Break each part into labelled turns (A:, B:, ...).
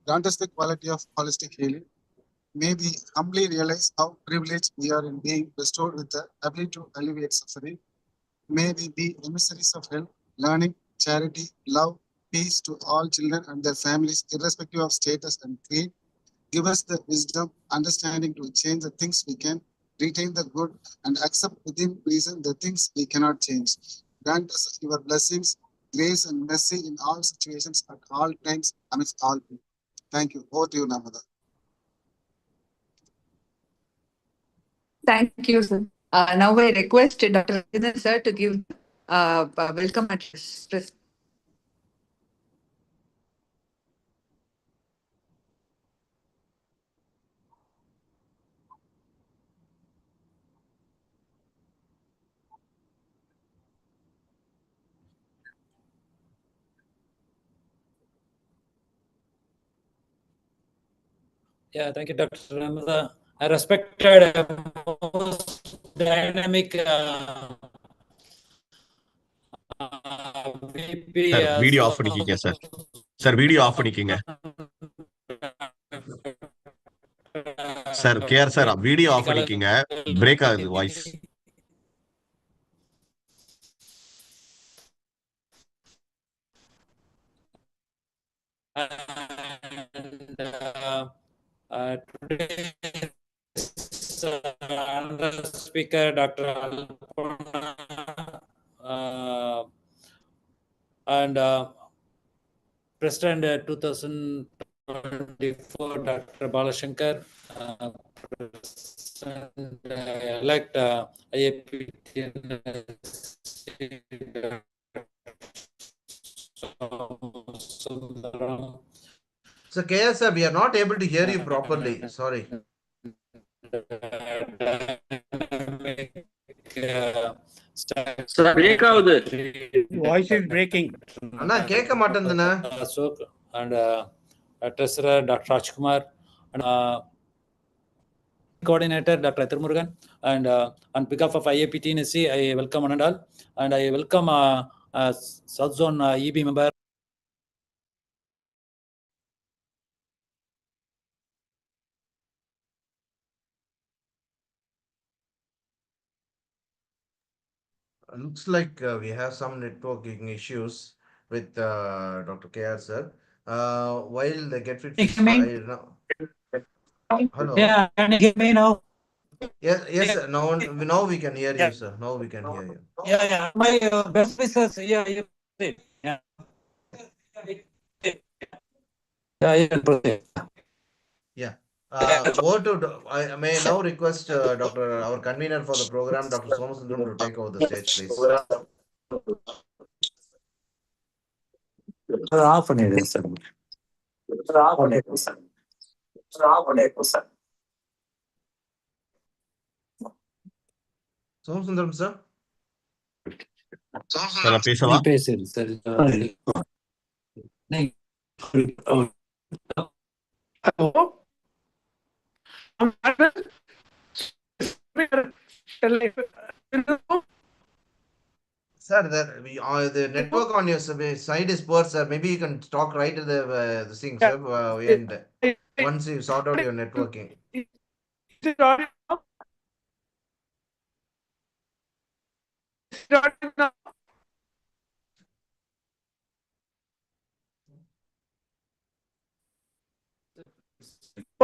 A: Grant us the quality of holistic healing. May we humbly realize how privileged we are in being bestowed with the ability to alleviate suffering. May we be emissaries of help, learning, charity, love, peace to all children and their families, irrespective of status and creed. Give us the wisdom, understanding to change the things we can, retain the good, and accept within reason the things we cannot change. Grant us your blessings, grace, and mercy in all situations at all times amidst all people. Thank you. Over to you, Namada.
B: Thank you, sir. Now I request Dr. Rajendran sir to give welcome address.
C: Yeah, thank you, Dr. Ramada. I respected most dynamic VP.
D: Sir, video off பண்ணிக்கீங்க sir. Sir, video off பண்ணிக்கீங்க. Sir, KR sir, video off பண்ணிக்கீங்க. Break ஆகுது voice.
C: And today's honorable speaker, Dr. Alpona, and President 2024, Dr. Balashankar, President-elect IAPT.
E: So, KS sir, we are not able to hear you properly. Sorry.
F: Sir, break out. Voice is breaking.
E: Anna, keka matandana.
C: Ashok and Treasurer Dr. Rajkumar and Coordinator Dr. Thirumurugan, and on behalf of IAPT NSC, I welcome one and all, and I welcome South Zone EB member.
E: Looks like we have some networking issues with Dr. KR sir. While they get it fixed, hello.
C: Yeah, can you hear me now?
E: Yes, yes, sir. Now we can hear you, sir. Now we can hear you.
C: Yeah. My best wishes. Yeah, you proceed. Yeah. Yeah, you can proceed.
E: Yeah. I may now request our convener for the program, Dr. Somasundram, to take over the stage, please.
C: Off பண்ணிடுங்க sir.
E: Somasundram, sir.
D: Sir, பேசவா?
C: பேசுங்க sir.
E: Sir, the network on your side is poor, sir. Maybe you can talk right to the thing, sir. And once you sort out your networking.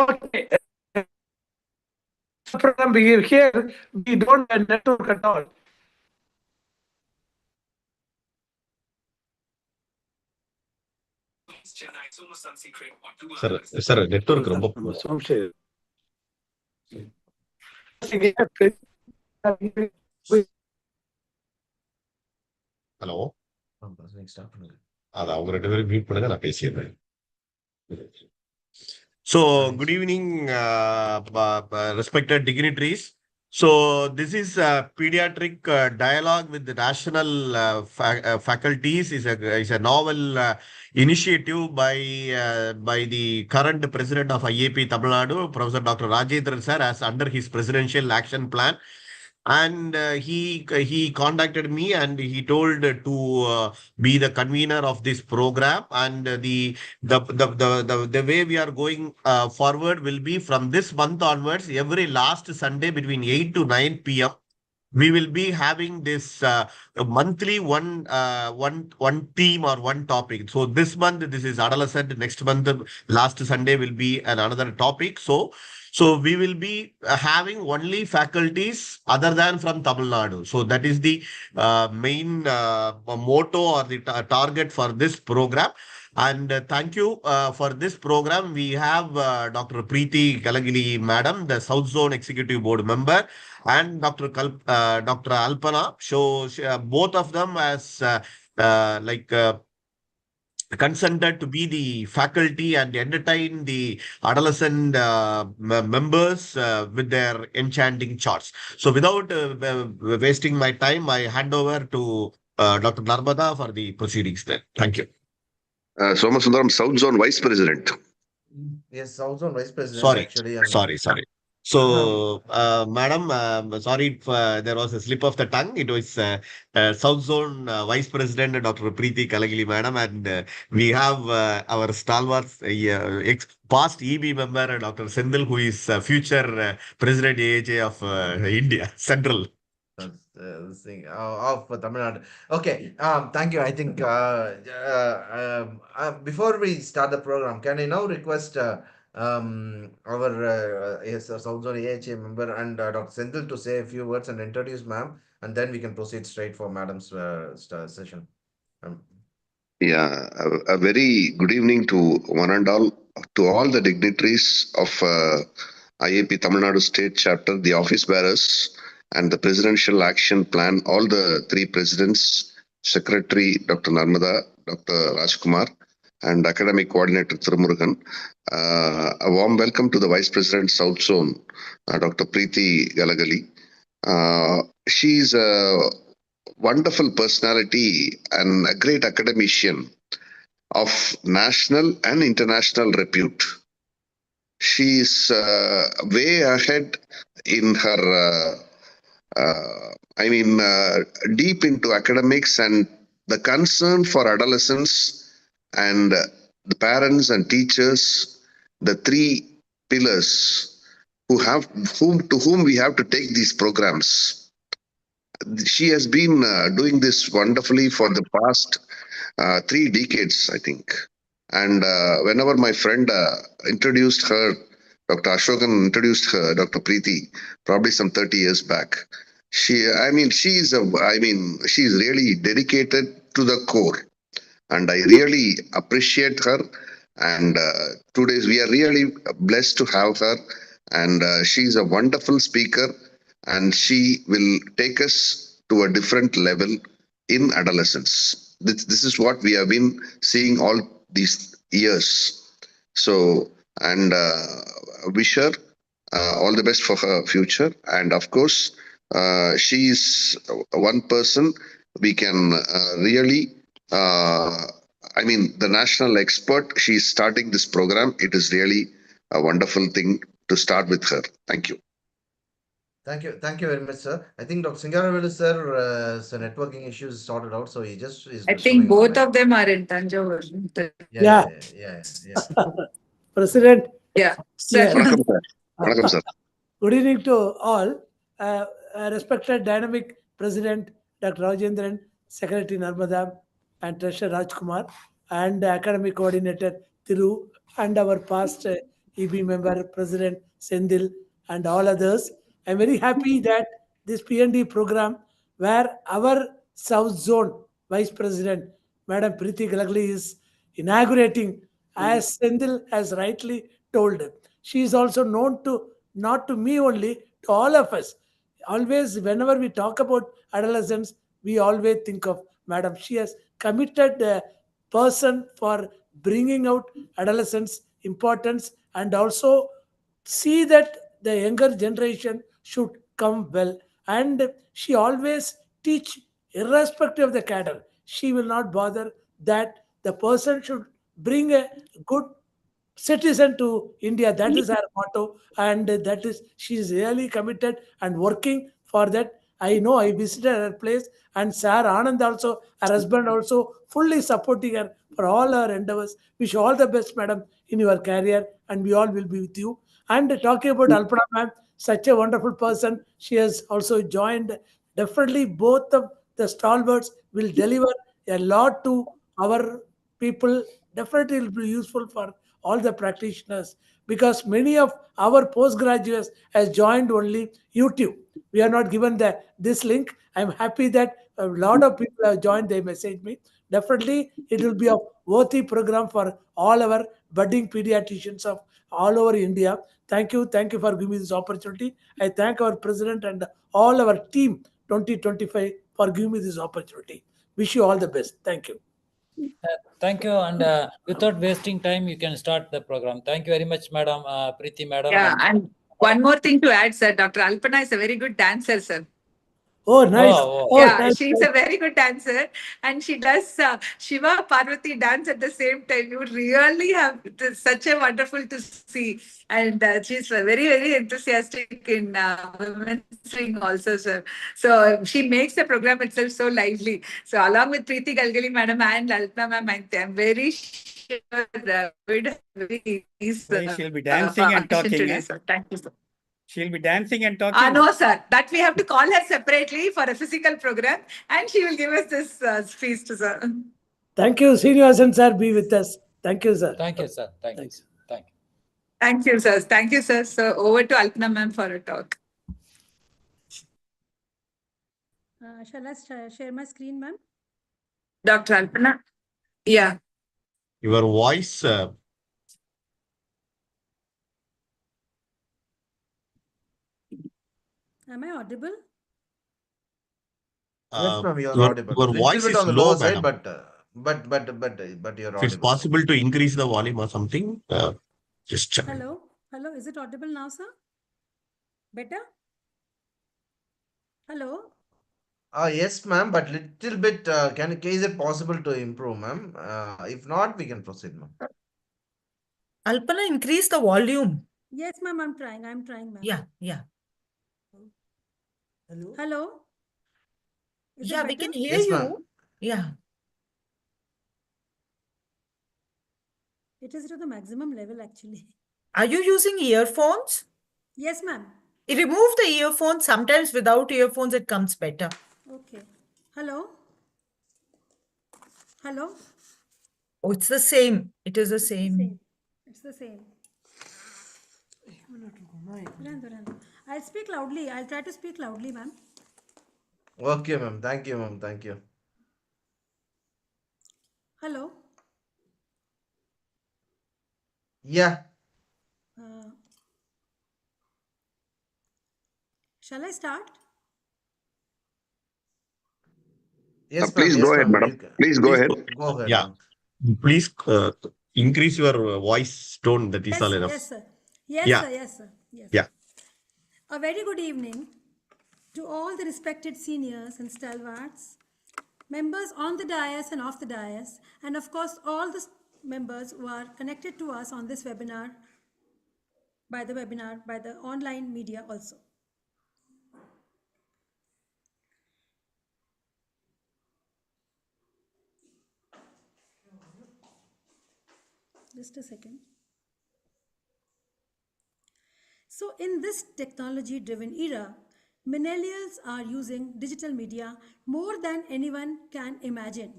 F: Okay. From here, we don't have network at all.
D: Sir, network ரொம்ப hello அது அவங்க 2 பேரும் meet பண்ணுங்க, நான் பேசிடுறேன். So, good evening, respected dignitaries. So, this is a pediatric dialogue with the national faculties. Is a novel initiative by the current president of IAP Tamil Nadu, Professor Dr. Rajendran sir, as under his presidential action plan. and he contacted me and he told to be the convener of this program. And the way we are going forward will be from this month onwards. Every last Sunday between 8 to 9 p.m. we will be having this monthly one theme or one topic. So this month this is adolescent. Next month, last Sunday will be another topic. So we will be having only faculties other than from Tamil Nadu. So that is the main motto or the target for this program. And thank you for this program. We have Dr. Preeti Galagili, Madam, the South Zone Executive Board member, and Dr. Alpana. So both of them as consented to be the faculty and entertain the adolescent members with their enchanting charts. So without wasting my time, I hand over to Dr. Narmada for the proceedings there. Thank you.
G: Somasundaram, South Zone Vice President.
E: Yes, South Zone Vice President
D: Sorry,
E: actually. And
D: sorry. So, Madam, sorry if there was a slip of the tongue. It was South Zone Vice President Dr. Preeti Kalagili, Madam, and we have our stalwart past EB member Dr. Sendil, who is future President AHA of India Central.
E: this thing of Tamil Nadu. Okay. Thank you. I think before we start the program, can I now request our South Zone AHA member and Dr. Senthil to say a few words and introduce ma'am, and then we can proceed straight for madam's session.
G: Yeah, a very good evening to one and all, to all the dignitaries of IAP Tamil Nadu State Chapter, the office bearers, and the Presidential Action Plan, all the three presidents, Secretary Dr. Narmada, Dr. Rajkumar, and Academic Coordinator Thirumurugan. A warm welcome to the Vice President South Zone, Dr. Preeti Galagali. She is a wonderful personality and a great academician of national and international repute. She is way ahead in her, deep into academics and the concern for adolescents and the parents and teachers, the three pillars to whom we have to take these programs. She has been doing this wonderfully for the past 3 decades, I think. And whenever my friend introduced her, Dr. Ashokan introduced her, Dr. Preeti, probably some 30 years back. She's really dedicated to the core. And I really appreciate her. And today we are really blessed to have her. And she's a wonderful speaker. And she will take us to a different level in adolescence. This is what we have been seeing all these years. So, and wish her all the best for her future. And of course, she is one person we can really, the national expert. She's starting this program. It is really a wonderful thing to start with her. Thank you.
E: Thank you very much, sir. I think Dr. Singaravellu sir, networking issues sorted out, so he just is.
B: I think both of them are in Tanjore.
E: Yeah.
F: President.
B: Yeah.
F: Yeah.
G: Welcome, sir.
F: Good evening to all. Respected dynamic President Dr. Rajendran, Secretary Narmada, and Treasurer Rajkumar, and Academic Coordinator Thiru, and our past EB member President Sendil, and all others. I'm very happy that this P&D program, where our South Zone Vice President, Madam Preeti Galagli, is inaugurating, as Sendil has rightly told. She is also known to, not to me only, to all of us. Always, whenever we talk about adolescents, we always think of Madam. She has committed a person for bringing out adolescents' importance and also see that the younger generation should come well. And she always teach irrespective of the cadre. She will not bother that the person should bring a good citizen to India. That is her motto, and that is she is really committed and working for that. I know I visited her place, and Sir Anand also, her husband also, fully supporting her for all her endeavors. Wish you all the best, madam, in your career, and we all will be with you. And talking about Alpana, ma'am, such a wonderful person. She has also joined. Definitely, both of the stalwarts will deliver a lot to our people. Definitely, it will be useful for all the practitioners, because many of our postgraduates has joined only YouTube. We are not given this link. I'm happy that a lot of people have joined. They message me. Definitely, it will be a worthy program for all our budding pediatricians of all over India. Thank you for giving me this opportunity. I thank our president and all our team 2025 for giving me this opportunity. Wish you all the best. Thank you.
C: Thank you. And without wasting time, you can start the program. Thank you very much, Madam Preeti, Madam.
B: Yeah, and one more thing to add, sir. Dr. Alpana is a very good dancer, sir.
F: Oh, nice.
C: Oh,
F: Oh,
B: Yeah,
F: nice.
B: she's a very good dancer, and she does Shiva Parvati dance at the same time. You really have such a wonderful to see, and she's very enthusiastic in women's ring also, sir. So she makes the program itself so lively. So along with Preeti Galgali madam and Lalpana ma'am, I'm very sure very
H: She'll be dancing and talking.
B: today, sir. Thank you, sir.
H: She'll be dancing and talking.
B: No, sir. That we have to call her separately for a physical program, and she will give us this feast, sir.
F: Thank you, Srinivasan sir. Be with us. Thank you, sir.
C: thank you, sir. Thank you.
F: Thanks.
C: Thank you.
B: Thank you, sir. Thank you, sir. So over to Alpana ma'am for a talk.
I: Shall I share my screen, ma'am?
B: Dr. Alpana? Yeah.
D: Your voice,
I: Am I audible?
E: Yes, ma'am, you're
D: your,
E: audible.
D: your
E: Little
D: voice
E: bit
D: is
E: on the
D: low,
E: lower side,
D: madam.
E: but you're
D: If it's
E: audible.
D: possible to increase the volume or something, just check.
I: Hello? Hello, is it audible now, sir? Better? Hello?
E: Yes, ma'am, but little bit, is it possible to improve, ma'am? If not, we can proceed, ma'am.
J: Alpana, increase the volume.
I: Yes, ma'am, I'm trying, ma'am.
J: Yeah.
I: Hello? Is
J: Yeah,
I: it
J: we
I: better?
J: can hear
E: Yes,
J: you.
E: ma'am.
J: Yeah.
I: It is to the maximum level, actually.
J: Are you using earphones?
I: Yes, ma'am.
J: Remove the earphones. Sometimes without earphones, it comes better.
I: Okay. Hello? Hello?
J: Oh, it's the same. It is the same.
I: It's the same. I'll speak loudly. I'll try to speak loudly, ma'am.
E: Okay, ma'am. Thank you, ma'am. Thank you.
I: Hello?
E: Yeah.
I: Shall I start?
E: Yes,
G: Please
E: ma'am.
G: go
E: Yes,
G: ahead,
E: ma'am.
G: madam. Please go ahead.
E: Go ahead,
D: Yeah.
E: ma'am.
D: Please increase your voice tone. That is all enough.
I: Yes, sir. Yes,
D: Yeah.
I: sir. Yes, sir. Yes.
D: Yeah.
I: A very good evening to all the respected seniors and stalwarts, members on the dais and off the dais, and of course all the members who are connected to us on this webinar, by the online media also. Just a second. So in this technology-driven era, millennials are using digital media more than anyone can imagine.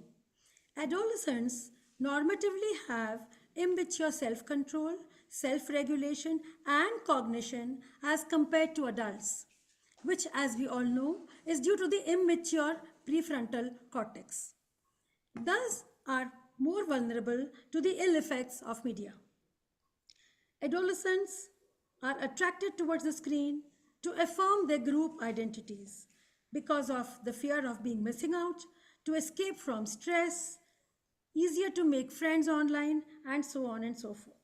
I: Adolescents normatively have immature self-control, self-regulation, and cognition as compared to adults, which, as we all know, is due to the immature prefrontal cortex. Thus, are more vulnerable to the ill effects of media. Adolescents are attracted towards the screen to affirm their group identities because of the fear of being missing out, to escape from stress, easier to make friends online, and so on and so forth.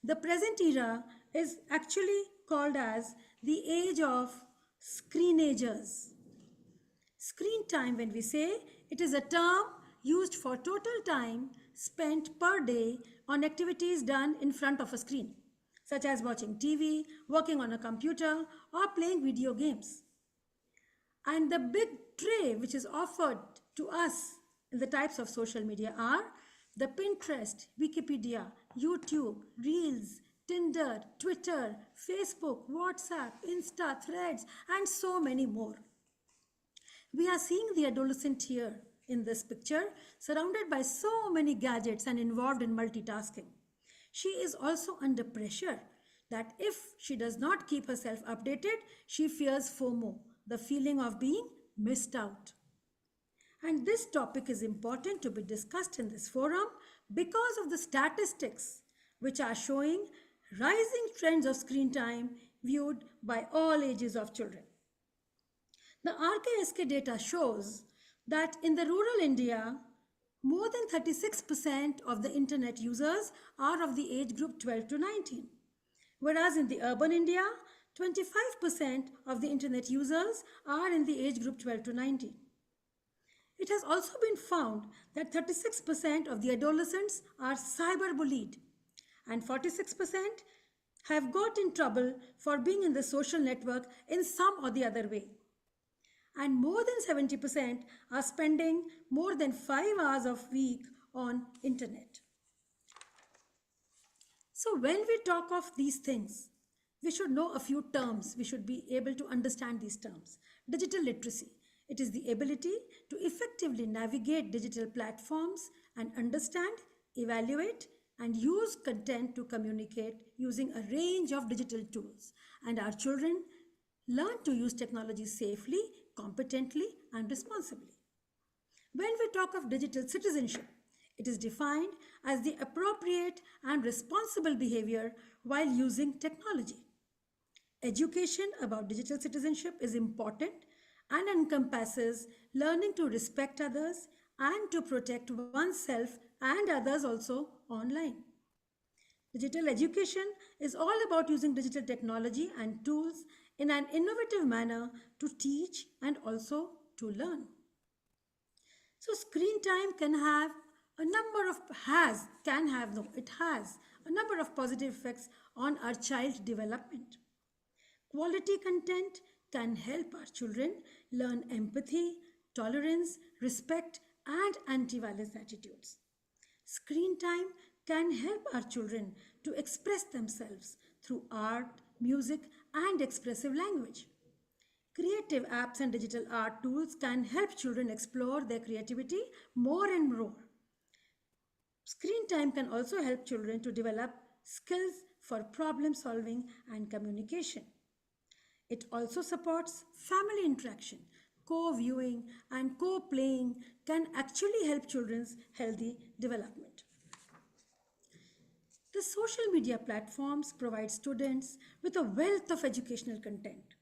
I: The present era is actually called as the age of screenagers. Screen time, when we say, it is a term used for total time spent per day on activities done in front of a screen, such as watching TV, working on a computer, or playing video games. And the big tray which is offered to us in the types of social media are the Pinterest, Wikipedia, YouTube, Reels, Tinder, Twitter, Facebook, WhatsApp, Insta, Threads, and so many more. We are seeing the adolescent here in this picture, surrounded by so many gadgets and involved in multitasking. She is also under pressure that if she does not keep herself updated, she fears FOMO, the feeling of being missed out. And this topic is important to be discussed in this forum because of the statistics which are showing rising trends of screen time viewed by all ages of children. The RKSK data shows that in the rural India, more than 36% of the internet users are of the age group 12 to 19. Whereas in the urban India, 25% of the internet users are in the age group 12 to 19. It has also been found that 36% of the adolescents are cyberbullied and 46% have got in trouble for being in the social network in some or the other way. And more than 70% are spending more than 5 hours a week on internet. So when we talk of these things, we should know a few terms. We should be able to understand these terms. Digital literacy. It is the ability to effectively navigate digital platforms and understand, evaluate, and use content to communicate using a range of digital tools. And our children learn to use technology safely, competently, and responsibly. When we talk of digital citizenship, it is defined as the appropriate and responsible behavior while using technology. Education about digital citizenship is important and encompasses learning to respect others and to protect oneself and others also online. Digital education is all about using digital technology and tools in an innovative manner to teach and also to learn. So screen time can have a number of, it has a number of positive effects on our child development. Quality content can help our children learn empathy, tolerance, respect, and anti-violence attitudes. Screen time can help our children to express themselves through art, music, and expressive language. Creative apps and digital art tools can help children explore their creativity more and more. Screen time can also help children to develop skills for problem solving and communication. It also supports family interaction. Co-viewing and co-playing can actually help children's healthy development. The social media platforms provide students with a wealth of educational content.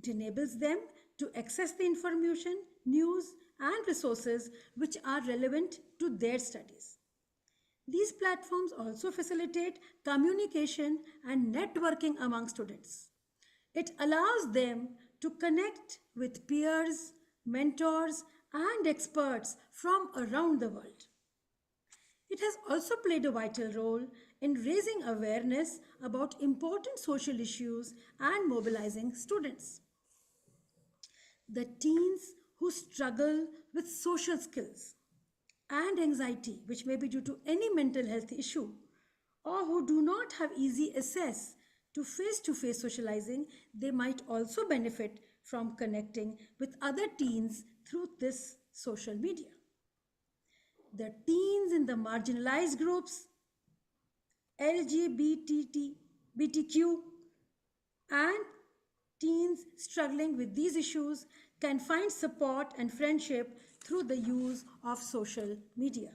I: It enables them to access the information, news, and resources which are relevant to their studies. These platforms also facilitate communication and networking among students. It allows them to connect with peers, mentors, and experts from around the world. It has also played a vital role in raising awareness about important social issues and mobilizing students. The teens who struggle with social skills and anxiety, which may be due to any mental health issue, or who do not have easy access to face-to-face socializing, they might also benefit from connecting with other teens through this social media. The teens in the marginalized groups, LGBTQ, and teens struggling with these issues can find support and friendship through the use of social media.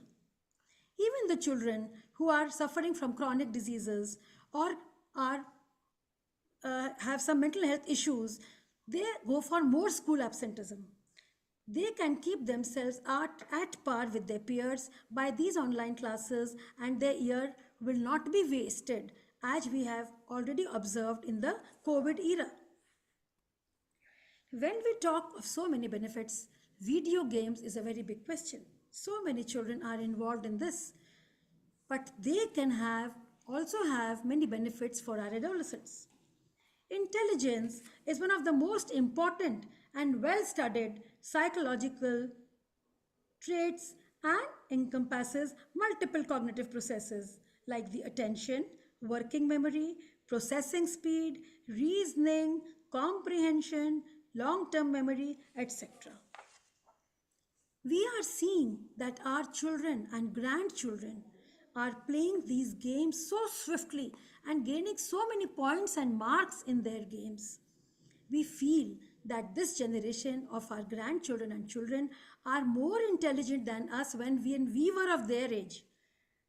I: Even the children who are suffering from chronic diseases or have some mental health issues, they go for more school absenteeism. They can keep themselves at par with their peers by these online classes, and their year will not be wasted, as we have already observed in the COVID era. When we talk of so many benefits, video games is a very big question. So many children are involved in this, but they can also have many benefits for our adolescents. Intelligence is one of the most important and well studied psychological traits and encompasses multiple cognitive processes like the attention, working memory, processing speed, reasoning, comprehension, long term memory, etc. We are seeing that our children and grandchildren are playing these games so swiftly and gaining so many points and marks in their games. We feel that this generation of our grandchildren and children are more intelligent than us when we were of their age.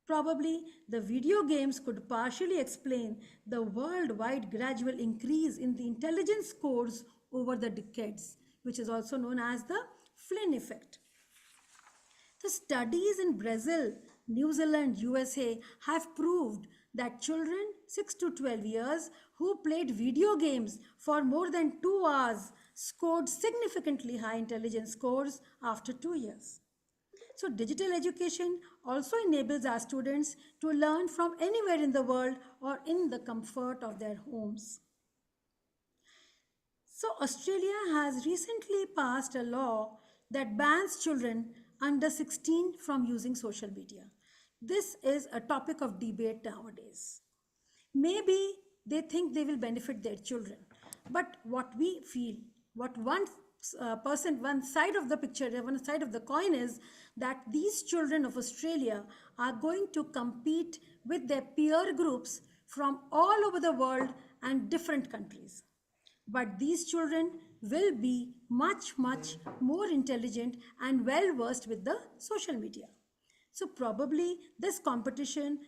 I: Probably the video games could partially explain the worldwide gradual increase in the intelligence scores over the decades, which is also known as the Flynn effect. The studies in Brazil, New Zealand, USA have proved that children 6 to 12 years who played video games for more than 2 hours scored significantly high intelligence scores after 2 years. So digital education also enables our students to learn from anywhere in the world or in the comfort of their homes. So Australia has recently passed a law that bans children under 16 from using social media. This is a topic of debate nowadays. Maybe they think they will benefit their children, but what we feel, what one side of the picture, one side of the coin is that these children of Australia are going to compete with their peer groups from all over the world and different countries. But these children will be much more intelligent and well versed with the social media. So probably in this competition,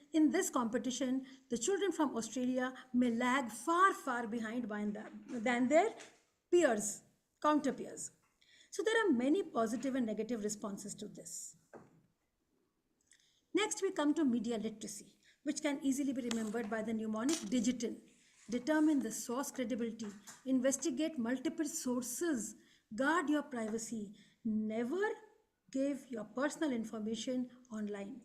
I: the children from Australia may lag far behind than their peers, counter peers. So there are many positive and negative responses to this. Next, we come to media literacy, which can easily be remembered by the mnemonic digital. Determine the source credibility, investigate multiple sources, guard your privacy, never give your personal information online.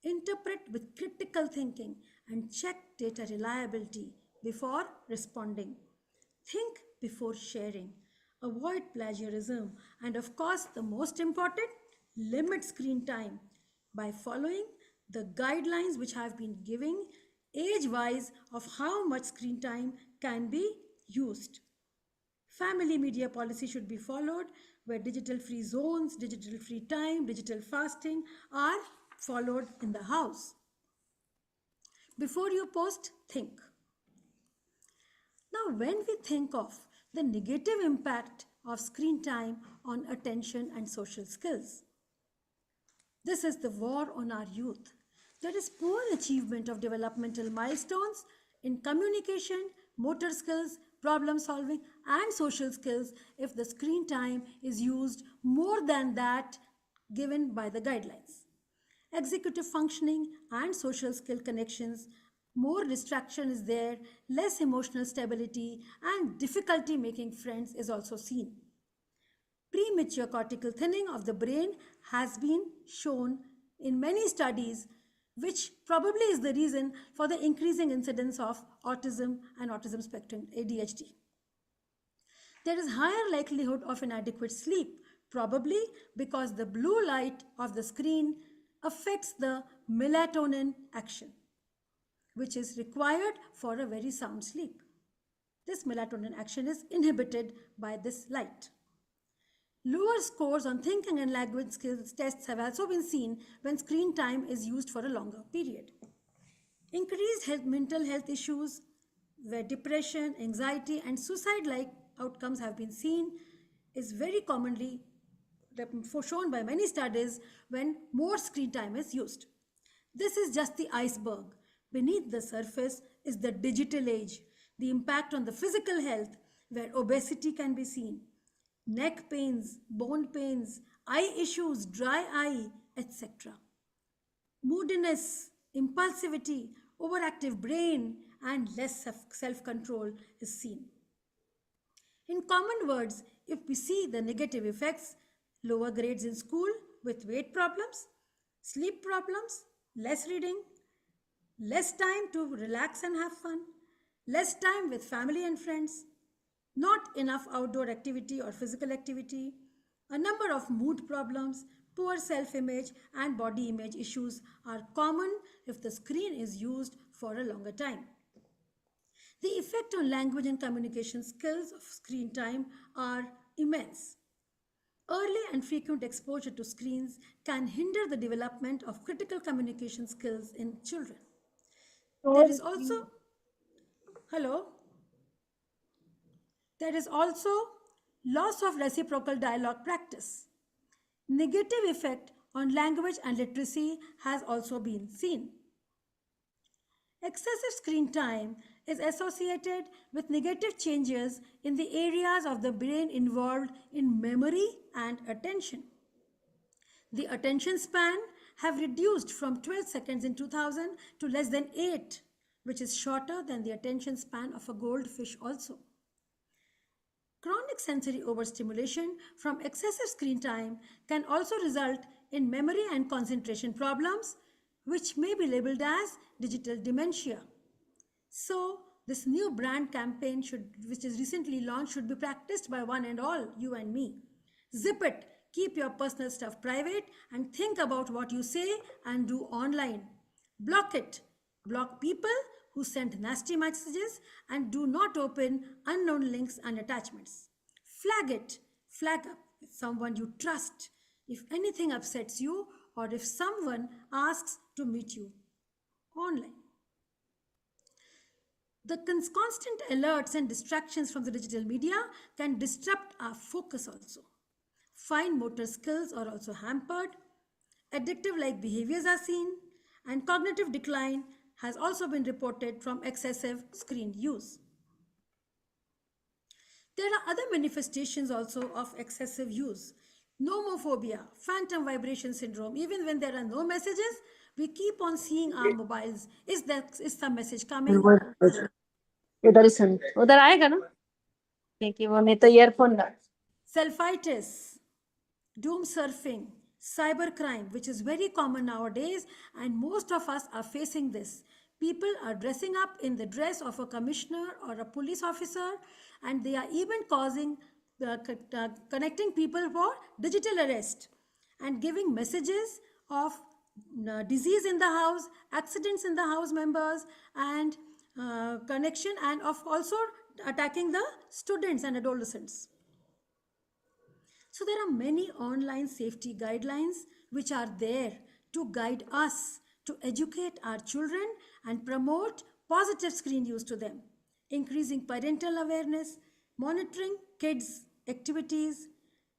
I: Interpret with critical thinking and check data reliability before responding. Think before sharing. Avoid plagiarism. And of course, the most important, limit screen time by following the guidelines which have been giving age-wise of how much screen time can be used. Family media policy should be followed where digital free zones, digital free time, digital fasting are followed in the house. Before you post, think. Now, when we think of the negative impact of screen time on attention and social skills, this is the war on our youth. There is poor achievement of developmental milestones in communication, motor skills, problem solving, and social skills if the screen time is used more than that given by the guidelines. Executive functioning and social skill connections, more distraction is there, less emotional stability, and difficulty making friends is also seen. Premature cortical thinning of the brain has been shown in many studies, which probably is the reason for the increasing incidence of autism and autism spectrum, ADHD. There is higher likelihood of inadequate sleep, probably because the blue light of the screen affects the melatonin action, which is required for a very sound sleep. This melatonin action is inhibited by this light. Lower scores on thinking and language skills tests have also been seen when screen time is used for a longer period. Increased mental health issues where depression, anxiety, and suicide-like outcomes have been seen is very commonly shown by many studies when more screen time is used. This is just the iceberg. Beneath the surface is the digital age, the impact on the physical health where obesity can be seen, neck pains, bone pains, eye issues, dry eye, etc. Moodiness, impulsivity, overactive brain, and less self-control is seen. In common words, if we see the negative effects, lower grades in school with weight problems, sleep problems, less reading, less time to relax and have fun, less time with family and friends, not enough outdoor activity or physical activity, a number of mood problems, poor self image, and body image issues are common if the screen is used for a longer time. The effect on language and communication skills of screen time are immense. Early and frequent exposure to screens can hinder the development of critical communication skills in children. There is also, hello, there is also loss of reciprocal dialogue practice. Negative effect on language and literacy has also been seen. Excessive screen time is associated with negative changes in the areas of the brain involved in memory and attention. The attention span have reduced from 12 seconds in 2000 to less than 8, which is shorter than the attention span of a goldfish also. Chronic sensory overstimulation from excessive screen time can also result in memory and concentration problems, which may be labeled as digital dementia. So, this new brand campaign, which is recently launched, should be practiced by one and all, you and me. Zip it, keep your personal stuff private, and think about what you say and do online. Block it. Block people who send nasty messages and do not open unknown links and attachments. Flag it. Flag up with someone you trust if anything upsets you or if someone asks to meet you online. The constant alerts and distractions from the digital media can disrupt our focus also. Fine motor skills are also hampered. Addictive like behaviors are seen, and cognitive decline has also been reported from excessive screen use. There are other manifestations also of excessive use. Nomophobia, phantom vibration syndrome. Even when there are no messages, we keep on seeing our mobiles. Is some message coming?
K: उधर ही सुन उधर आएगा ना क्योंकि वो नहीं तो earphone ना
I: Selfitis, doom surfing, cybercrime, which is very common nowadays, and most of us are facing this. People are dressing up in the dress of a commissioner or a police officer, and they are even causing connecting people for digital arrest and giving messages of disease in the house, accidents in the house members, and connection, and of also attacking the students and adolescents. So there are many online safety guidelines which are there to guide us, to educate our children and promote positive screen use to them, increasing parental awareness, monitoring kids' activities,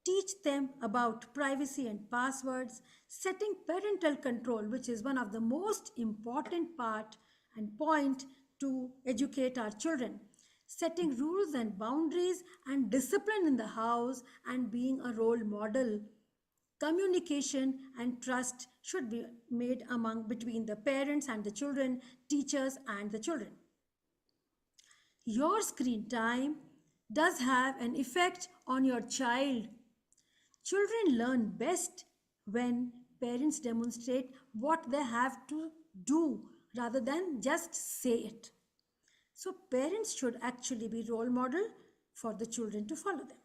I: teach them about privacy and passwords, setting parental control, which is one of the most important part and point to educate our children, setting rules and boundaries and discipline in the house and being a role model. Communication and trust should be made between the parents and the children, teachers and the children. Your screen time does have an effect on your child. Children learn best when parents demonstrate what they have to do rather than just say it. So parents should actually be role model for the children to follow them.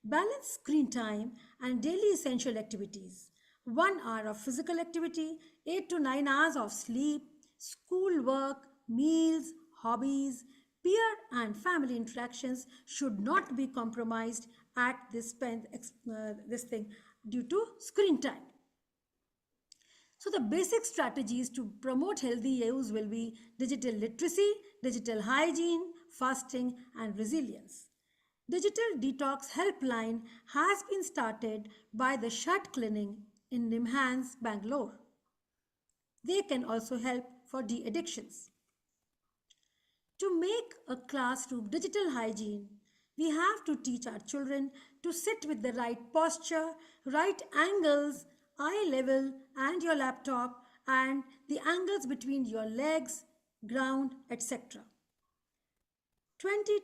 I: Balance screen time and daily essential activities. 1 hour of physical activity, 8 to 9 hours of sleep, school work, meals, hobbies, peer and family interactions should not be compromised at this thing due to screen time. So the basic strategies to promote healthy use will be digital literacy, digital hygiene, fasting, and resilience. Digital detox helpline has been started by the Shut Clinic in Nimhans, Bangalore. They can also help for de-addictions. To make a classroom digital hygiene, we have to teach our children to sit with the right posture, right angles, eye level and your laptop, and the angles between your legs, ground, etc.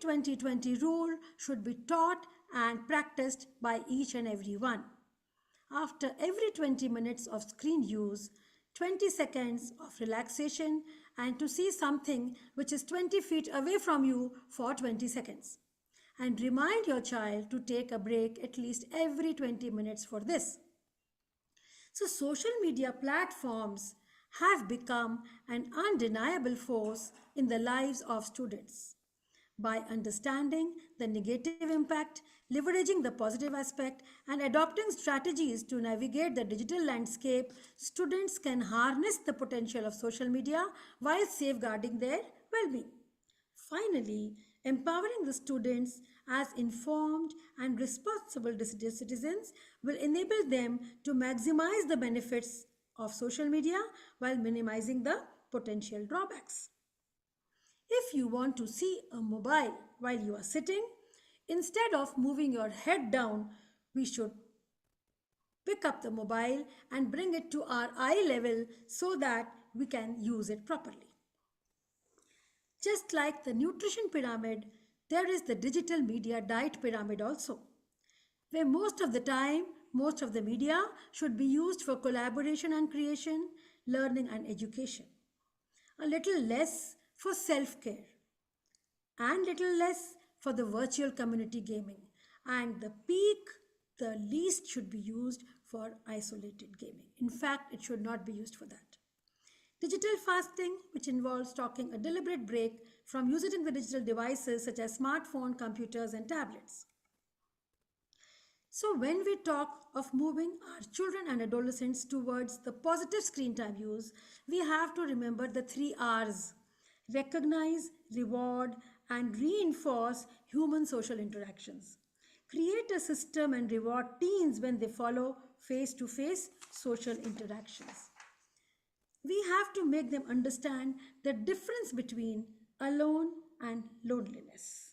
I: 20-20-20 rule should be taught and practiced by each and every one. After every 20 minutes of screen use, 20 seconds of relaxation, and to see something which is 20 feet away from you for 20 seconds. and remind your child to take a break at least every 20 minutes for this. So, social media platforms have become an undeniable force in the lives of students. By understanding the negative impact, leveraging the positive aspect, and adopting strategies to navigate the digital landscape, students can harness the potential of social media while safeguarding their well being. Finally, empowering the students as informed and responsible citizens will enable them to maximize the benefits of social media while minimizing the potential drawbacks. If you want to see a mobile while you are sitting, instead of moving your head down, we should pick up the mobile and bring it to our eye level so that we can use it properly. Just like the nutrition pyramid, there is the digital media diet pyramid also, where most of the time, most of the media should be used for collaboration and creation, learning and education. A little less for self care, and little less for the virtual community gaming. And the peak, the least should be used for isolated gaming. In fact, it should not be used for that. Digital fasting, which involves taking a deliberate break from using the digital devices such as smartphone, computers, and tablets. So, when we talk of moving our children and adolescents towards the positive screen time use, we have to remember the 3 R's: recognize, reward, and reinforce human social interactions. Create a system and reward teens when they follow face to face social interactions. We have to make them understand the difference between alone and loneliness.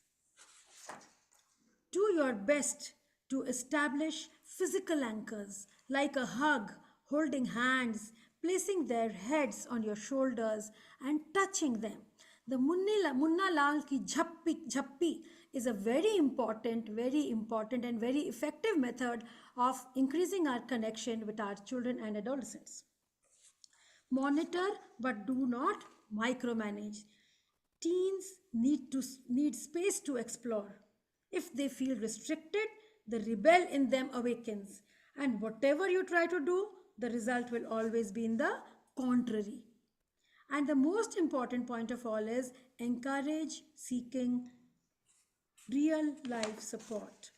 I: Do your best to establish physical anchors like a hug, holding hands, placing their heads on your shoulders, and touching them. The Munna Lal ki jhappi is a very important, and very effective method of increasing our connection with our children and adolescents. Monitor but do not micromanage. Teens need space to explore. If they feel restricted, the rebel in them awakens, and whatever you try to do, the result will always be in the contrary. And the most important point of all is encourage seeking real life support.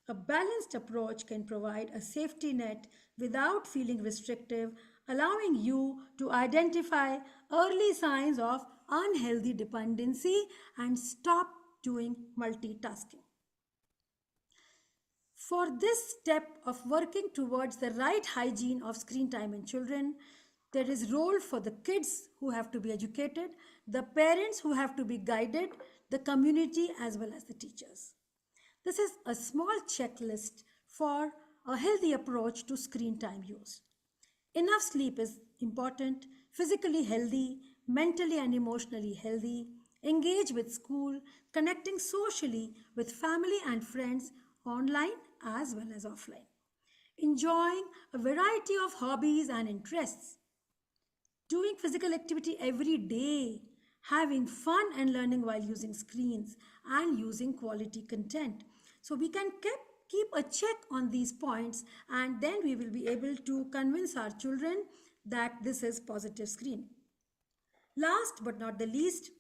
I: A balanced approach can provide a safety net without feeling restrictive, allowing you to identify early signs of unhealthy dependency and stop doing multitasking. For this step of working towards the right hygiene of screen time in children, there is role for the kids who have to be educated, the parents who have to be guided, the community as well as the teachers. This is a small checklist for a healthy approach to screen time use. Enough sleep is important, physically healthy, mentally and emotionally healthy, engage with school, connecting socially with family and friends online as well as offline, enjoying a variety of hobbies and interests, doing physical activity every day, having fun and learning while using screens, and using quality content. So we can keep a check on these points, and then we will be able to convince our children that this is positive screen. Last but not the least,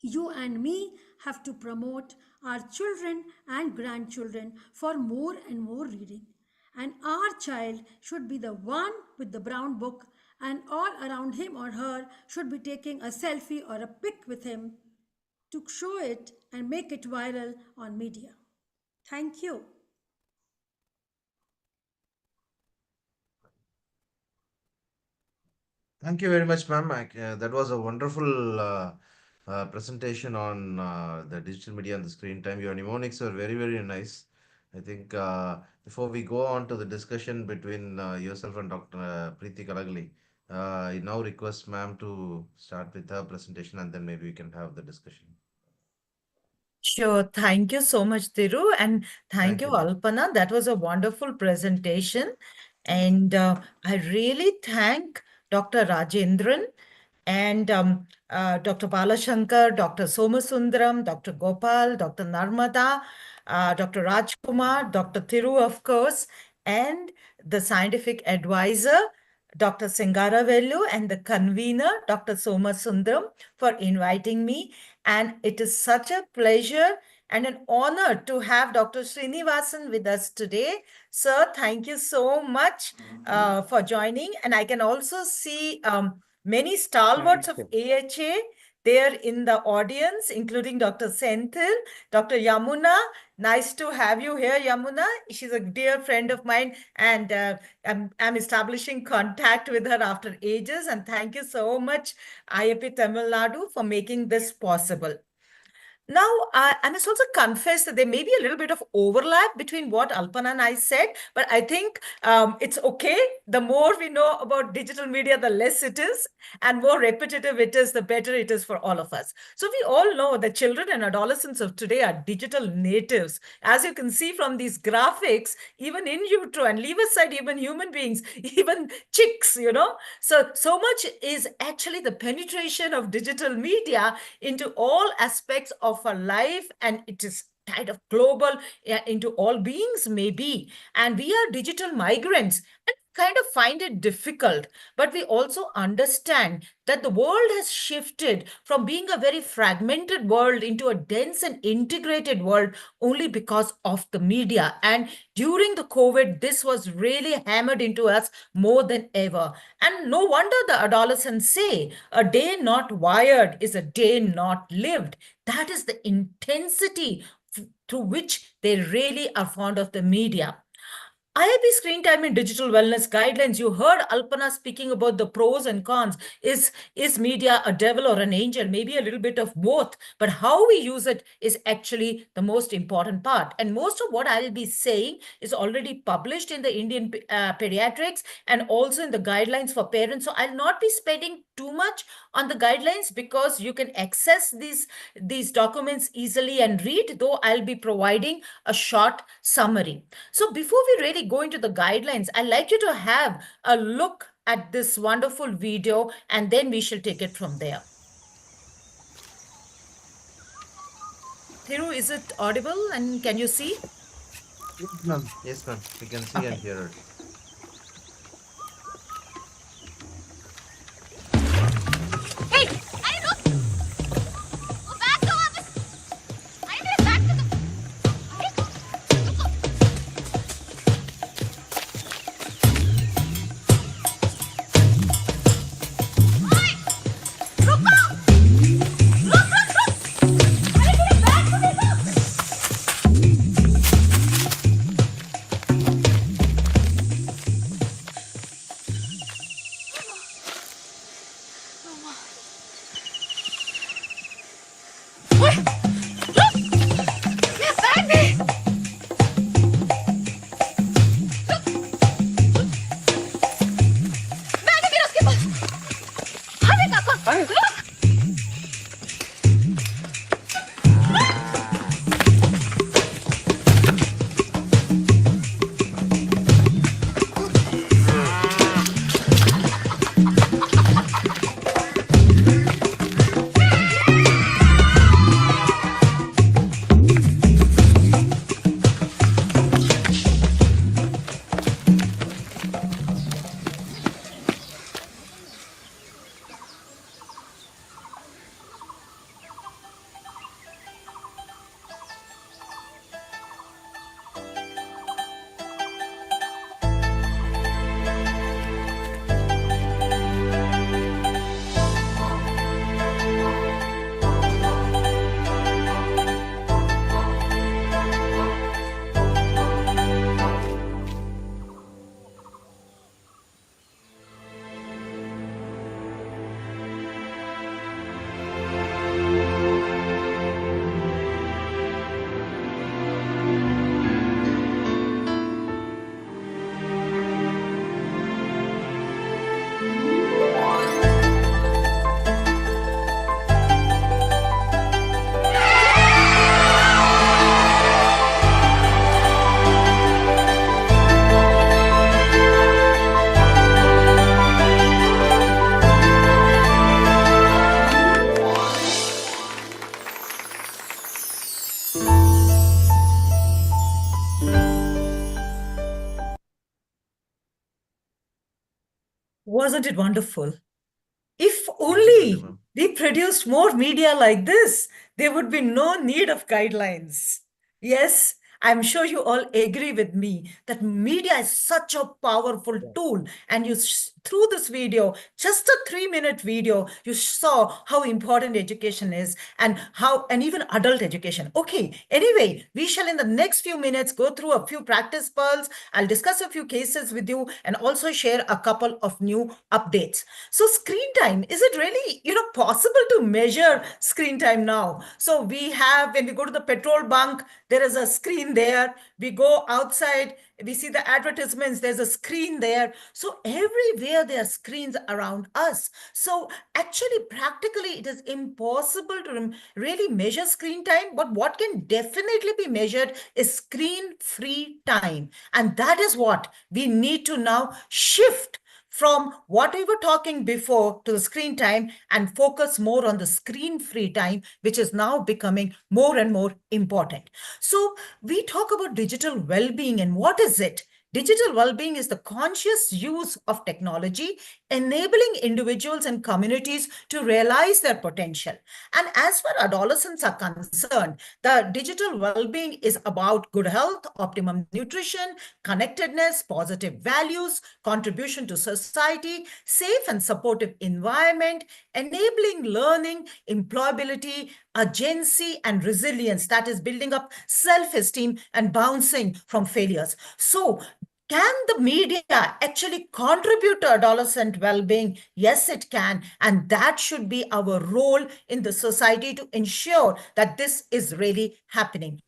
I: you and me have to promote our children and grandchildren for more and more reading. And our child should be the one with the brown book, and all around him or her should be taking a selfie or a pic with him to show it and make it viral on media. Thank you.
E: Thank you very much, ma'am. That was a wonderful presentation on the digital media and the screen time. Your mnemonics were very, very nice. I think before we go on to the discussion between yourself and Dr. Preeti Kalagli, I now request ma'am to start with her presentation, and then maybe we can have the discussion.
J: Sure. Thank you so much, Thiru. And thank you,
E: ma'am.
J: Alpana. That was a wonderful presentation. And I really thank Dr. Rajendran and Dr. Balashankar, Dr. Somasundaram, Dr. Gopal, Dr. Narmada, Dr. Rajkumar, Dr. Thiru, of course, and the scientific advisor, Dr. Singaravellu, and the convener, Dr. Somasundaram, for inviting me. And it is such a pleasure and an honor to have Dr. Srinivasan with us today. Sir, thank you so much for joining. And I can also see many stalwarts of AHA there in the audience, including Dr. Senthil, Dr. Yamuna. Nice to have you here, Yamuna. She's a dear friend of mine, and I'm establishing contact with her after ages. And thank you so much, IAP Tamil Nadu, for making this possible. Now, I must also confess that there may be a little bit of overlap between what Alpana and I said, but I think it's okay. The more we know about digital media, the less it is, and more repetitive it is, the better it is for all of us. So we all know that children and adolescents of today are digital natives. As you can see from these graphics, even in utero, and leave aside even human beings, even chicks, So much is actually the penetration of digital media into all aspects of our life, and it is kind of global into all beings maybe. And we are digital migrants and kind of find it difficult, but we also understand that the world has shifted from being a very fragmented world into a dense and integrated world only because of the media. And during the COVID, this was really hammered into us more than ever. And no wonder the adolescents say, a day not wired is a day not lived. That is the intensity through which they really are fond of the media. IIP Screen Time and Digital Wellness Guidelines, you heard Alpana speaking about the pros and cons. Is media a devil or an angel? Maybe a little bit of both, but how we use it is actually the most important part. And most of what I'll be saying is already published in the Indian Pediatrics and also in the guidelines for parents. So I'll not be spending too much on the guidelines because you can access these documents easily and read, though I'll be providing a short summary. So before we really go into the guidelines, I'd like you to have a look at this wonderful video, and then we shall take it from there. Thiru, is it audible and can you see?
E: Yes, ma'am. We can see and hear it.
L: Hey, I look. Go back to office. I need back to the.
J: Isn't it wonderful? If
E: Beautifully,
J: only
E: ma'am.
J: we produced more media like this, there would be no need of guidelines. Yes, I'm sure you all agree with me that media is such a powerful tool. And through this video, just a 3-minute video, you saw how important education is and even adult education. Okay, anyway, we shall in the next few minutes go through a few practice pearls. I'll discuss a few cases with you and also share a couple of new updates. So screen time, is it really, possible to measure screen time now? So we have, when we go to the petrol bunk, there is a screen there. We go outside, we see the advertisements, there's a screen there. So everywhere there are screens around us. So actually, practically, it is impossible to really measure screen time, but what can definitely be measured is screen-free time. And that is what we need to now shift from what we were talking before to the screen time and focus more on the screen-free time, which is now becoming more and more important. So we talk about digital well-being, and what is it? Digital well-being is the conscious use of technology, enabling individuals and communities to realize their potential. And as far as adolescents are concerned, the digital well-being is about good health, optimum nutrition, connectedness, positive values, contribution to society, safe and supportive environment, enabling learning, employability, agency, and resilience, that is building up self-esteem and bouncing from failures. So can the media actually contribute to adolescent well-being? Yes, it can. And that should be our role in the society to ensure that this is really happening.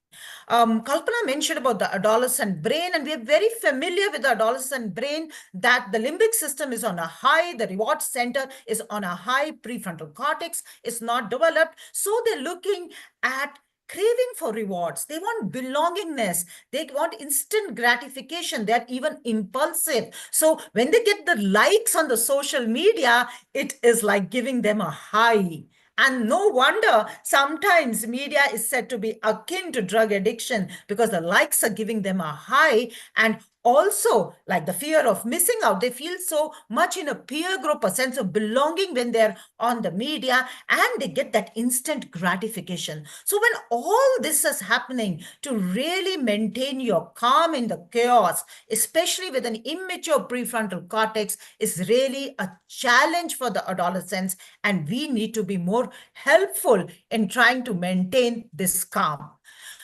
J: Kalpana mentioned about the adolescent brain, and we are very familiar with the adolescent brain, that the limbic system is on a high, the reward center is on a high, prefrontal cortex is not developed. So they're looking at craving for rewards. They want belongingness. They want instant gratification. They're even impulsive. So when they get the likes on the social media, it is like giving them a high. And no wonder sometimes media is said to be akin to drug addiction, because the likes are giving them a high. And also, like the fear of missing out, they feel so much in a peer group, a sense of belonging when they're on the media, and they get that instant gratification. So when all this is happening, to really maintain your calm in the chaos, especially with an immature prefrontal cortex, is really a challenge for the adolescents, and we need to be more helpful in trying to maintain this calm.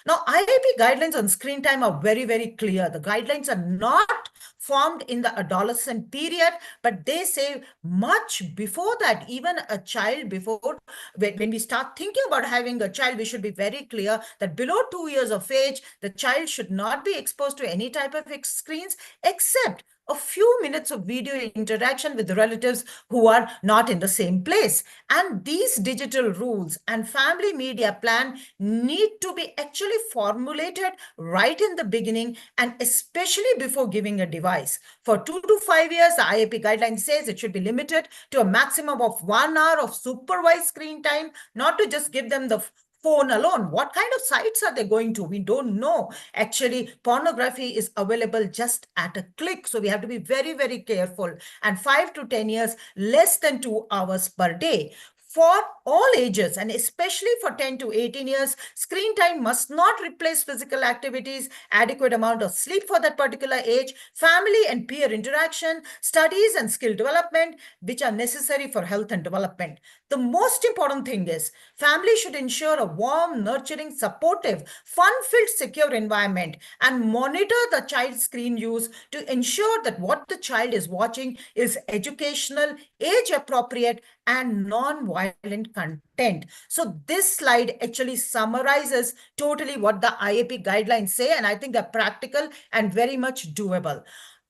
J: Now, IIP guidelines on screen time are very, very clear. The guidelines are not formed in the adolescent period, but they say much before that, even a child before, when we start thinking about having a child, we should be very clear that below 2 years of age, the child should not be exposed to any type of screens except a few minutes of video interaction with the relatives who are not in the same place. And these digital rules and family media plan need to be actually formulated right in the beginning, and especially before giving a device. For 2 to 5 years, the IAP guideline says it should be limited to a maximum of 1 hour of supervised screen time, not to just give them the phone alone. What kind of sites are they going to? We don't know. Actually, pornography is available just at a click. So we have to be very, very careful. And 5 to 10 years, less than 2 hours per day. For all ages, and especially for 10 to 18 years, screen time must not replace physical activities, adequate amount of sleep for that particular age, family and peer interaction, studies and skill development, which are necessary for health and development. The most important thing is family should ensure a warm, nurturing, supportive, fun-filled, secure environment, and monitor the child's screen use to ensure that what the child is watching is educational, age-appropriate, and non-violent content. So this slide actually summarizes totally what the IAP guidelines say, and I think they're practical and very much doable.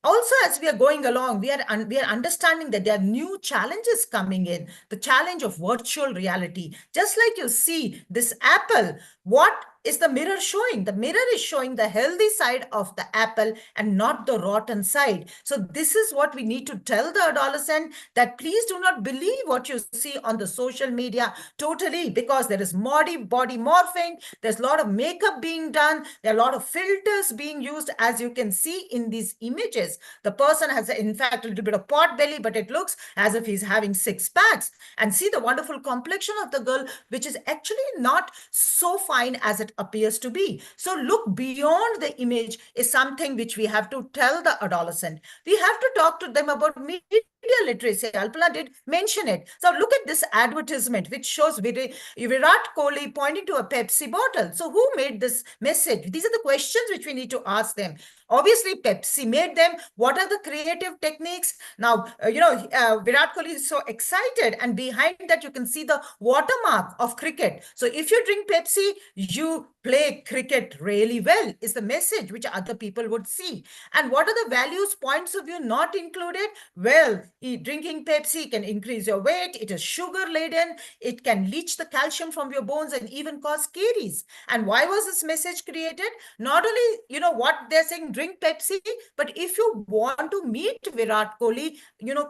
J: Also, as we are going along, we are understanding that there are new challenges coming in. The challenge of virtual reality. Just like you see this apple, what is the mirror showing? The mirror is showing the healthy side of the apple and not the rotten side. So this is what we need to tell the adolescent, that please do not believe what you see on the social media totally, because there is body morphing, there's a lot of makeup being done, there are a lot of filters being used, as you can see in these images. The person has, in fact, a little bit of pot belly, but it looks as if he's having 6 packs. And see the wonderful complexion of the girl, which is actually not so fine as it appears to be. So look beyond the image is something which we have to tell the adolescent. We have to talk to them about media literacy. Alpana did mention it. So look at this advertisement, which shows Virat Kohli pointing to a Pepsi bottle. So who made this message? These are the questions which we need to ask them. Obviously, Pepsi made them. What are the creative techniques? Now, Virat Kohli is so excited, and behind that you can see the watermark of cricket. So if you drink Pepsi, you play cricket really well, is the message which other people would see. And what are the values, points of view not included? Well, drinking Pepsi can increase your weight. It is sugar laden. It can leach the calcium from your bones and even cause caries. And why was this message created? Not only, what they're saying, drink Pepsi, but if you want to meet Virat Kohli,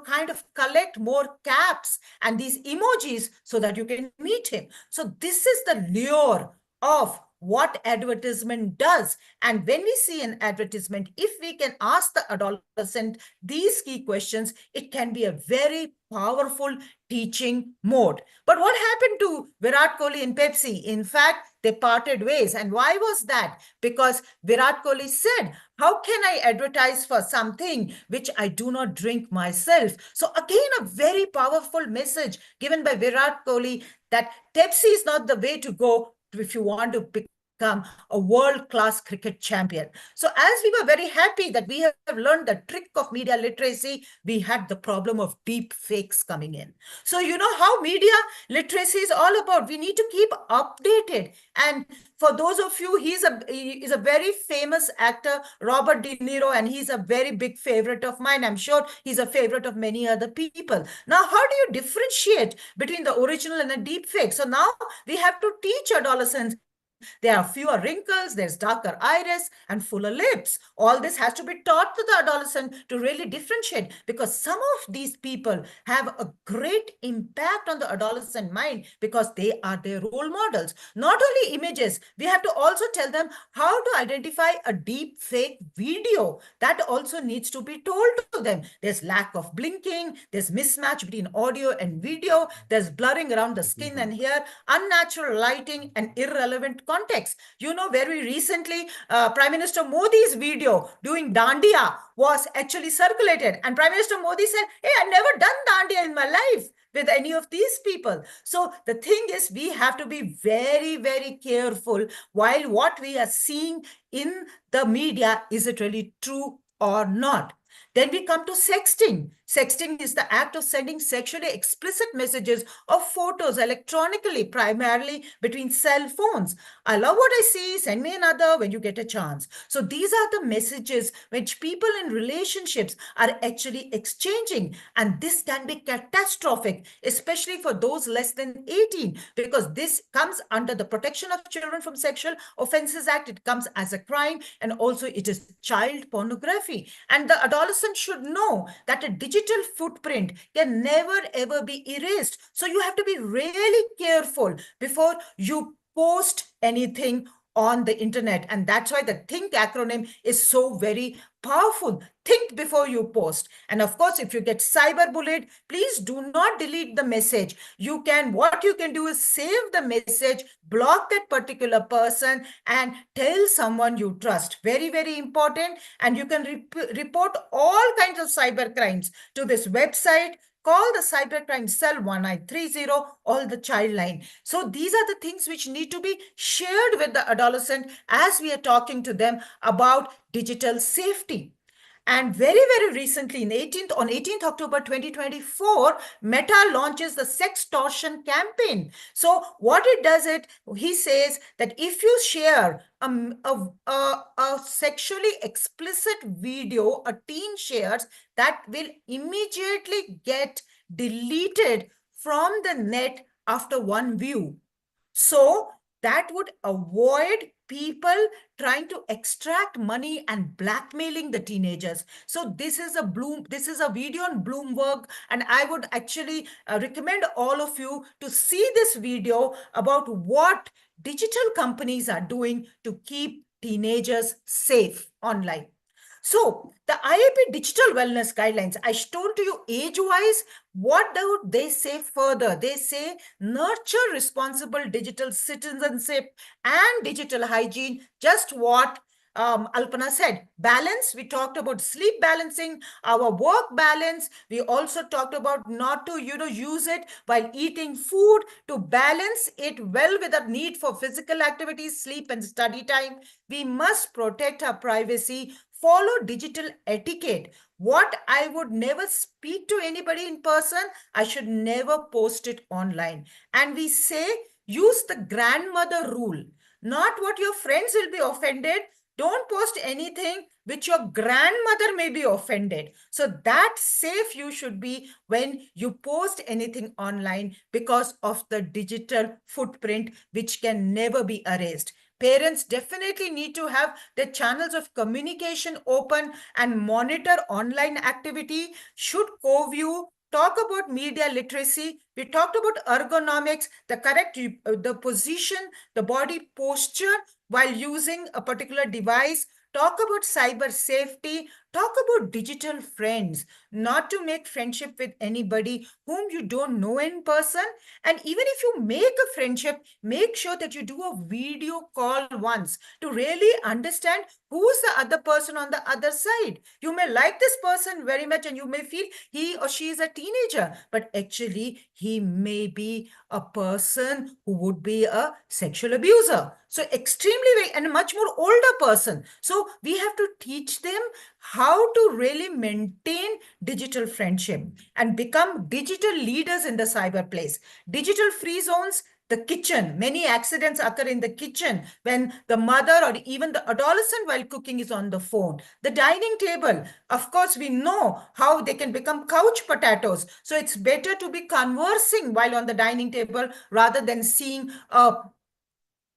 J: kind of collect more caps and these emojis so that you can meet him. So this is the lure of what advertisement does. And when we see an advertisement, if we can ask the adolescent these key questions, it can be a very powerful teaching mode. But what happened to Virat Kohli and Pepsi? In fact, they parted ways. And why was that? Because Virat Kohli said, how can I advertise for something which I do not drink myself? So again, a very powerful message given by Virat Kohli that Pepsi is not the way to go if you want to become a world-class cricket champion. So as we were very happy that we have learned the trick of media literacy, we had the problem of deep fakes coming in. So you know how media literacy is all about. We need to keep updated. And for those of you, he is a very famous actor, Robert De Niro, and he's a very big favorite of mine. I'm sure he's a favorite of many other people. Now, how do you differentiate between the original and a deep fake? So now we have to teach adolescents. There are fewer wrinkles, there's darker iris and fuller lips. All this has to be taught to the adolescent to really differentiate, because some of these people have a great impact on the adolescent mind because they are their role models. Not only images, we have to also tell them how to identify a deep fake video. That also needs to be told to them. There's lack of blinking, there's mismatch between audio and video, there's blurring around the skin and hair, unnatural lighting, and irrelevant context. Very recently, Prime Minister Modi's video doing Dandiya was actually circulated. And Prime Minister Modi said, hey, I've never done Dandiya in my life with any of these people. So the thing is, we have to be very, very careful while what we are seeing in the media, is it really true or not? Then we come to sexting. Sexting is the act of sending sexually explicit messages or photos electronically, primarily between cell phones. I love what I see, send me another when you get a chance. So these are the messages which people in relationships are actually exchanging. And this can be catastrophic, especially for those less than 18, because this comes under the Protection of Children from Sexual Offences Act. It comes as a crime, and also it is child pornography. And the adolescent should know that a digital footprint can never ever be erased. So you have to be really careful before you post anything on the internet. And that's why the THINK acronym is so very powerful. Think before you post. And of course, if you get cyberbullied, please do not delete the message. What you can do is save the message, block that particular person, and tell someone you trust. Very, very important. And you can report all kinds of cyber crimes to this website. Call the cybercrime cell 1930 or the child line. So these are the things which need to be shared with the adolescent as we are talking to them about digital safety. And very, very recently, on 18th October 2024, Meta launches the sextortion campaign. So what it does, he says that if you share a sexually explicit video a teen shares, that will immediately get deleted from the net after one view. So that would avoid people trying to extract money and blackmailing the teenagers. So this is a video on Bloomberg, and I would actually recommend all of you to see this video about what digital companies are doing to keep teenagers safe online. So the IAP digital wellness guidelines, I told to you age-wise, what do they say further? They say nurture responsible digital citizenship and digital hygiene, just what Alpana said. Balance, we talked about sleep balancing, our work balance. We also talked about not to, use it while eating food, to balance it well with our need for physical activities, sleep and study time. We must protect our privacy, follow digital etiquette. What I would never speak to anybody in person, I should never post it online. And we say, use the grandmother rule, not what your friends will be offended. Don't post anything which your grandmother may be offended. So that safe you should be when you post anything online, because of the digital footprint which can never be erased. Parents definitely need to have their channels of communication open and monitor online activity. Should co-view, talk about media literacy. We talked about ergonomics, the correct the position, the body posture while using a particular device. Talk about cyber safety. Talk about digital friends, not to make friendship with anybody whom you don't know in person. And even if you make a friendship, make sure that you do a video call once to really understand who's the other person on the other side. You may like this person very much and you may feel he or she is a teenager, but actually he may be a person who would be a sexual abuser. So extremely, and a much more older person. So we have to teach them how to really maintain digital friendship and become digital leaders in the cyberplace. Digital free zones, the kitchen. Many accidents occur in the kitchen when the mother or even the adolescent while cooking is on the phone. The dining table, of course, we know how they can become couch potatoes. So it's better to be conversing while on the dining table rather than seeing a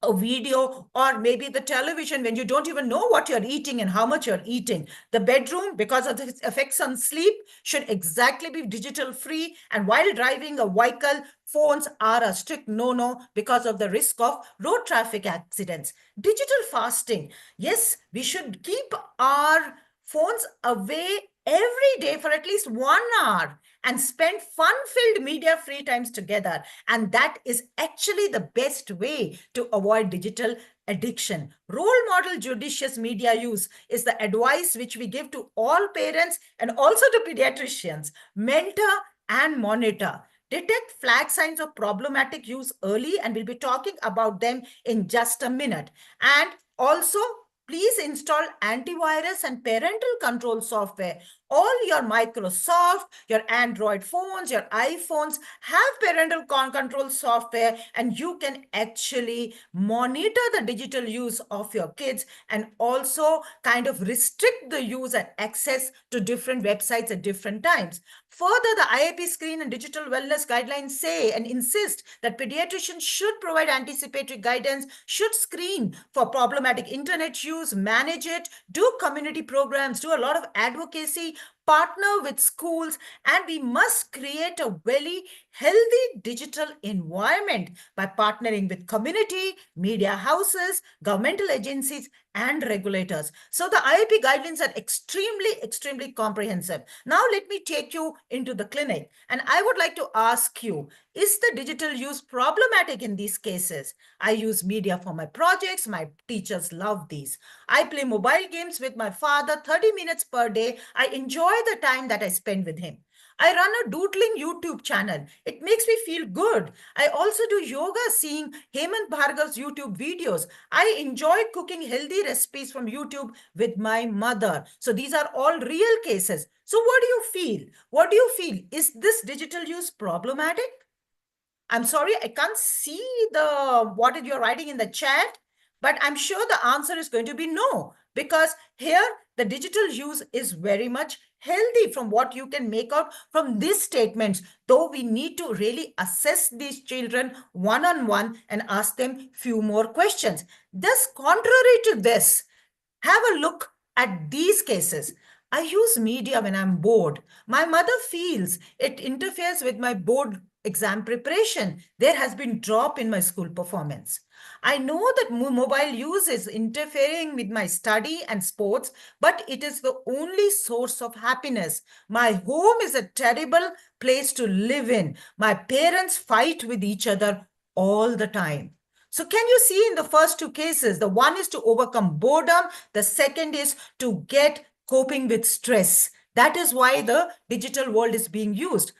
J: video or maybe the television when you don't even know what you're eating and how much you're eating. The bedroom, because of its effects on sleep, should exactly be digital free. And while driving a vehicle, phones are a strict no-no because of the risk of road traffic accidents. Digital fasting. Yes, we should keep our phones away every day for at least 1 hour and spend fun-filled media-free times together. And that is actually the best way to avoid digital addiction. Role model judicious media use is the advice which we give to all parents and also to pediatricians. Mentor and monitor. Detect flag signs of problematic use early, and we'll be talking about them in just a minute. And also, please install antivirus and parental control software. All your Microsoft, your Android phones, your iPhones have parental control software, and you can actually monitor the digital use of your kids and also kind of restrict the use and access to different websites at different times. Further, the IAP screen and digital wellness guidelines say and insist that pediatricians should provide anticipatory guidance, should screen for problematic internet use, manage it, do community programs, do a lot of advocacy, partner with schools, and we must create a very healthy digital environment by partnering with community, media houses, governmental agencies, and regulators. So the IAP guidelines are extremely comprehensive. Now let me take you into the clinic, and I would like to ask you, is the digital use problematic in these cases? I use media for my projects. My teachers love these. I play mobile games with my father 30 minutes per day. I enjoy the time that I spend with him. I run a doodling YouTube channel. It makes me feel good. I also do yoga seeing Hemant Bhargav's YouTube videos. I enjoy cooking healthy recipes from YouTube with my mother. So these are all real cases. So what do you feel? What do you feel? Is this digital use problematic? I'm sorry, I can't see what you're writing in the chat, but I'm sure the answer is going to be no, because here the digital use is very much healthy from what you can make out from these statements, though we need to really assess these children one-on-one and ask them few more questions. Thus, contrary to this, have a look at these cases. I use media when I'm bored. My mother feels it interferes with my board exam preparation. There has been drop in my school performance. I know that mobile use is interfering with my study and sports, but it is the only source of happiness. My home is a terrible place to live in. My parents fight with each other all the time. So can you see in the first two cases, the one is to overcome boredom, the second is to get coping with stress. That is why the digital world is being used.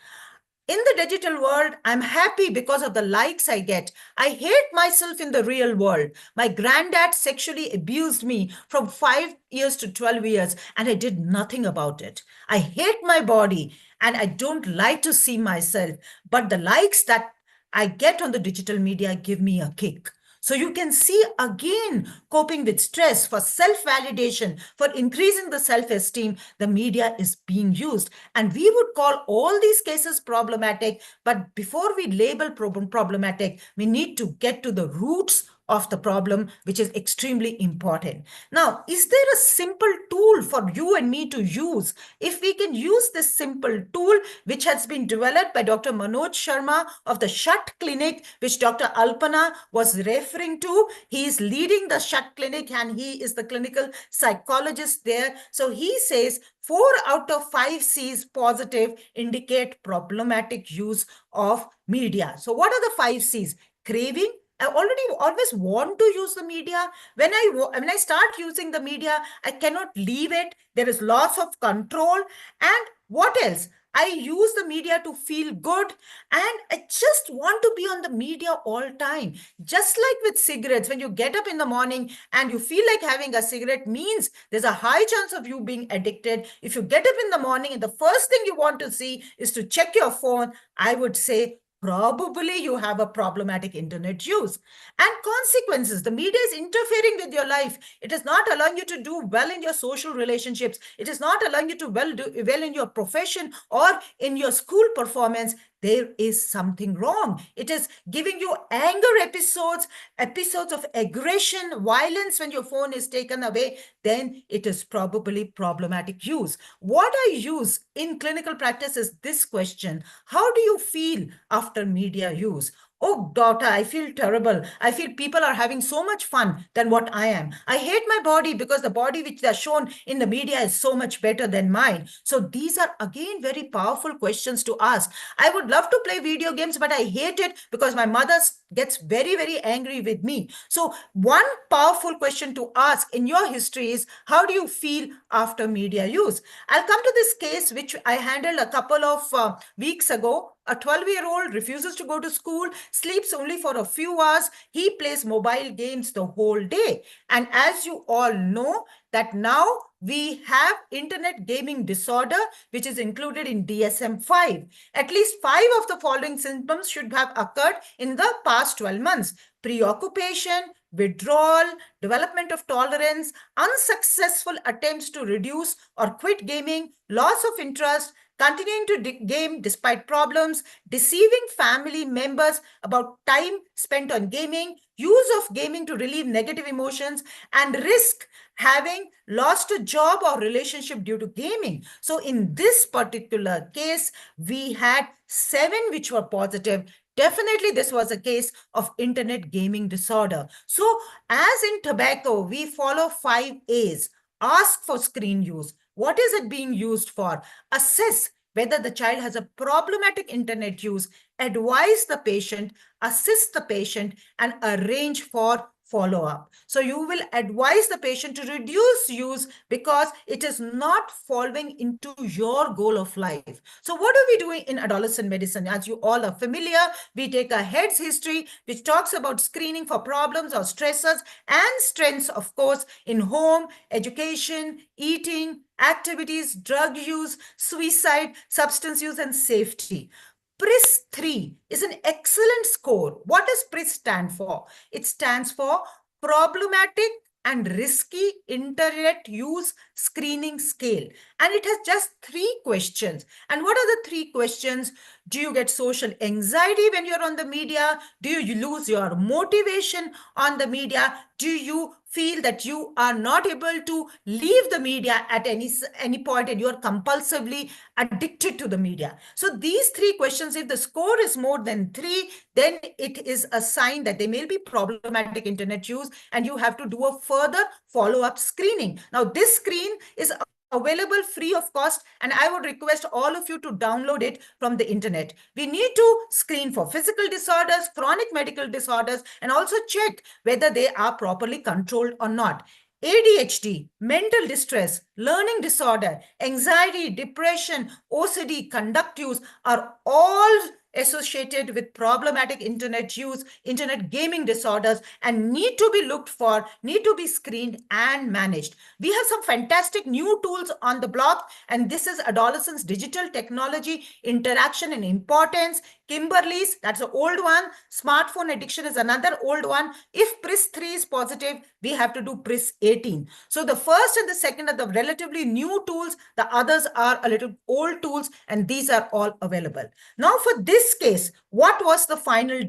J: In the digital world, I'm happy because of the likes I get. I hate myself in the real world. My granddad sexually abused me from 5 years to 12 years, and I did nothing about it. I hate my body, and I don't like to see myself. But the likes that I get on the digital media give me a kick. So you can see again, coping with stress for self-validation, for increasing the self-esteem, the media is being used. And we would call all these cases problematic, but before we label problematic, we need to get to the roots of the problem, which is extremely important. Now, is there a simple tool for you and me to use? If we can use this simple tool, which has been developed by Dr. Manoj Sharma of the Shut Clinic, which Dr. Alpana was referring to. He is leading the Shut Clinic and he is the clinical psychologist there. So he says 4 out of 5 C's positive indicate problematic use of media. So what are the 5 C's? Craving. I always want to use the media. When I start using the media, I cannot leave it. There is loss of control. And what else? I use the media to feel good, and I just want to be on the media all time. Just like with cigarettes, when you get up in the morning and you feel like having a cigarette means there's a high chance of you being addicted. If you get up in the morning and the first thing you want to see is to check your phone, I would say probably you have a problematic internet use. And consequences, the media is interfering with your life. It is not allowing you to do well in your social relationships. It is not allowing you to do well in your profession or in your school performance. There is something wrong. It is giving you anger episodes of aggression, violence when your phone is taken away. Then it is probably problematic use. What I use in clinical practice is this question: how do you feel after media use? Oh, daughter, I feel terrible. I feel people are having so much fun than what I am. I hate my body because the body which they're shown in the media is so much better than mine. So these are again very powerful questions to ask. I would love to play video games, but I hate it because my mother gets very, very angry with me. So one powerful question to ask in your history is, how do you feel after media use? I'll come to this case which I handled a couple of weeks ago. A 12-year-old refuses to go to school, sleeps only for a few hours. He plays mobile games the whole day. And as you all know, that now we have internet gaming disorder, which is included in DSM-5. At least 5 of the following symptoms should have occurred in the past 12 months. Preoccupation, withdrawal, development of tolerance, unsuccessful attempts to reduce or quit gaming, loss of interest, continuing to game despite problems, deceiving family members about time spent on gaming, use of gaming to relieve negative emotions, and risk having lost a job or relationship due to gaming. So in this particular case, we had 7 which were positive. Definitely, this was a case of internet gaming disorder. So as in tobacco, we follow 5 A's. Ask for screen use. What is it being used for? Assess whether the child has a problematic internet use, advise the patient, assist the patient, and arrange for follow-up. So you will advise the patient to reduce use because it is not following into your goal of life. So what are we doing in adolescent medicine? As you all are familiar, we take a head's history, which talks about screening for problems or stressors and strengths, of course, in home, education, eating, activities, drug use, suicide, substance use, and safety. PRIS 3 is an excellent score. What does PRIS stand for? It stands for problematic and risky internet use screening scale. And it has just 3 questions. And what are the 3 questions? Do you get social anxiety when you're on the media? Do you lose your motivation on the media? Do you feel that you are not able to leave the media at any point and you are compulsively addicted to the media? So these 3 questions, if the score is more than 3, then it is a sign that there may be problematic internet use and you have to do a further follow-up screening. Now, this screen is available free of cost, and I would request all of you to download it from the internet. We need to screen for physical disorders, chronic medical disorders, and also check whether they are properly controlled or not. ADHD, mental distress, learning disorder, anxiety, depression, OCD, conduct use are all associated with problematic internet use, internet gaming disorders, and need to be looked for, need to be screened and managed. We have some fantastic new tools on the block, and this is Adolescent's digital technology interaction and importance. Kimberly's, that's an old one. Smartphone addiction is another old one. If PRIS 3 is positive, we have to do PRIS 18. So the first and the second are the relatively new tools. The others are a little old tools, and these are all available. Now, for this case, what was the final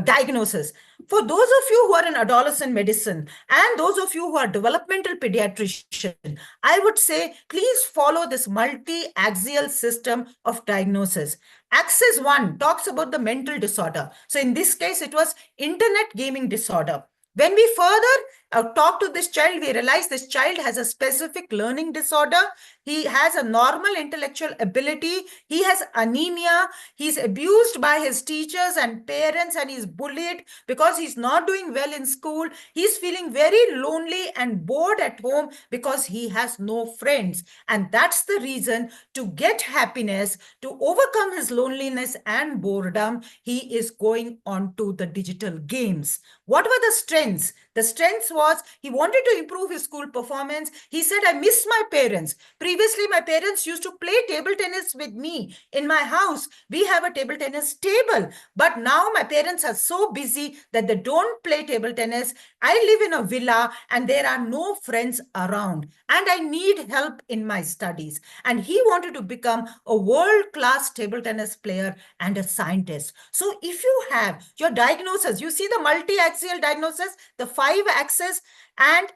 J: diagnosis? For those of you who are in adolescent medicine and those of you who are developmental pediatrician, I would say, please follow this multi-axial system of diagnosis. Axis 1 talks about the mental disorder. So in this case, it was internet gaming disorder. When we further talk to this child, we realize this child has a specific learning disorder. He has a normal intellectual ability. He has anemia. He's abused by his teachers and parents, and he's bullied because he's not doing well in school. He's feeling very lonely and bored at home because he has no friends. And that's the reason, to get happiness, to overcome his loneliness and boredom, he is going on to the digital games. What were the strengths? The strengths was he wanted to improve his school performance. He said, I miss my parents. Previously, my parents used to play table tennis with me. In my house, we have a table tennis table. But now my parents are so busy that they don't play table tennis. I live in a villa and there are no friends around. And I need help in my studies. And he wanted to become a world-class table tennis player and a scientist. So if you have your diagnosis, you see the multi-axial diagnosis, the 5-axis, and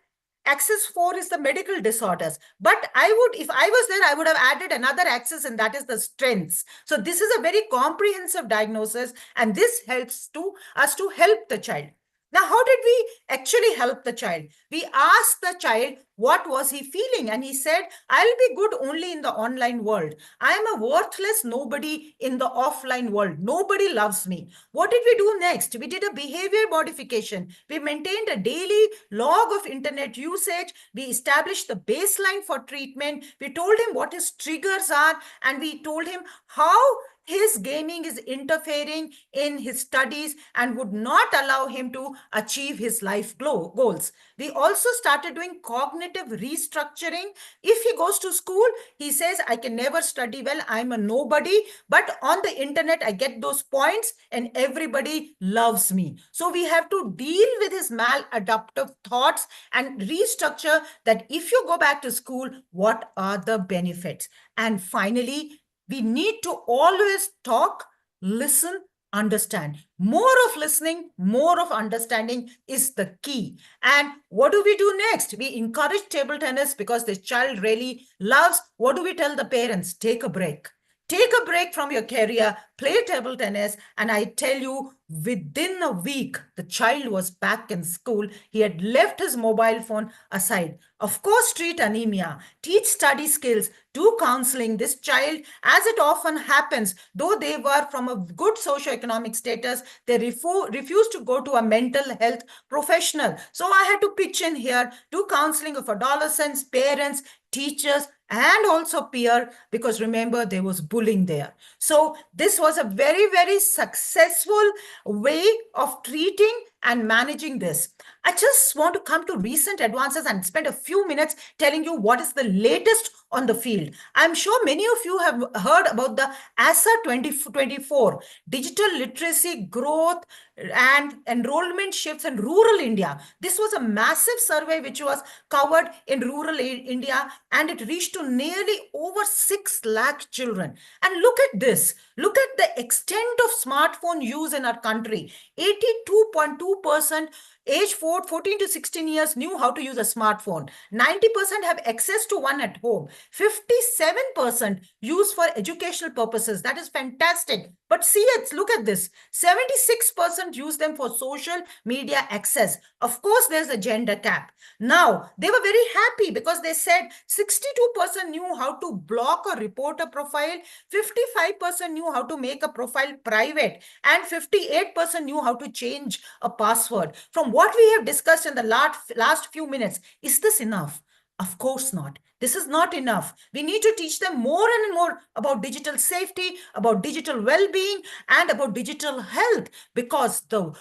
J: axis 4 is the medical disorders. But I would, if I was there, I would have added another axis, and that is the strengths. So this is a very comprehensive diagnosis, and this helps us to help the child. Now, how did we actually help the child? We asked the child, what was he feeling? And he said, I'll be good only in the online world. I'm a worthless nobody in the offline world. Nobody loves me. What did we do next? We did a behavior modification. We maintained a daily log of internet usage. We established the baseline for treatment. We told him what his triggers are, and we told him how his gaming is interfering in his studies and would not allow him to achieve his life goals. We also started doing cognitive restructuring. If he goes to school, he says, I can never study well, I'm a nobody, but on the internet, I get those points and everybody loves me. So we have to deal with his maladaptive thoughts and restructure that if you go back to school, what are the benefits? And finally, we need to always talk, listen, understand. More of listening, more of understanding is the key. And what do we do next? We encourage table tennis because the child really loves. What do we tell the parents? Take a break. Take a break from your career, play table tennis, and I tell you, within a week, the child was back in school. He had left his mobile phone aside. Of course, treat anemia, teach study skills, do counseling. This child, as it often happens, though they were from a good socioeconomic status, they refused to go to a mental health professional. So I had to pitch in here, do counseling of adolescents, parents, teachers, and also peer, because remember, there was bullying there. So this was a very, very successful way of treating and managing this. I just want to come to recent advances and spend a few minutes telling you what is the latest on the field. I'm sure many of you have heard about the ASA 2024, Digital Literacy Growth and Enrollment Shifts in Rural India. This was a massive survey which was covered in rural India, and it reached to nearly over 6 lakh children. And look at this. Look at the extent of smartphone use in our country. 82.2% age 14 to 16 years knew how to use a smartphone. 90% have access to one at home. 57% use for educational purposes. That is fantastic. But see it, look at this. 76% use them for social media access. Of course, there's a gender cap. Now, they were very happy because they said 62% knew how to block or report a profile, 55% knew how to make a profile private, and 58% knew how to change a password. From what we have discussed in the last few minutes, is this enough? Of course not. This is not enough. We need to teach them more and more about digital safety, about digital well-being, and about digital health, because the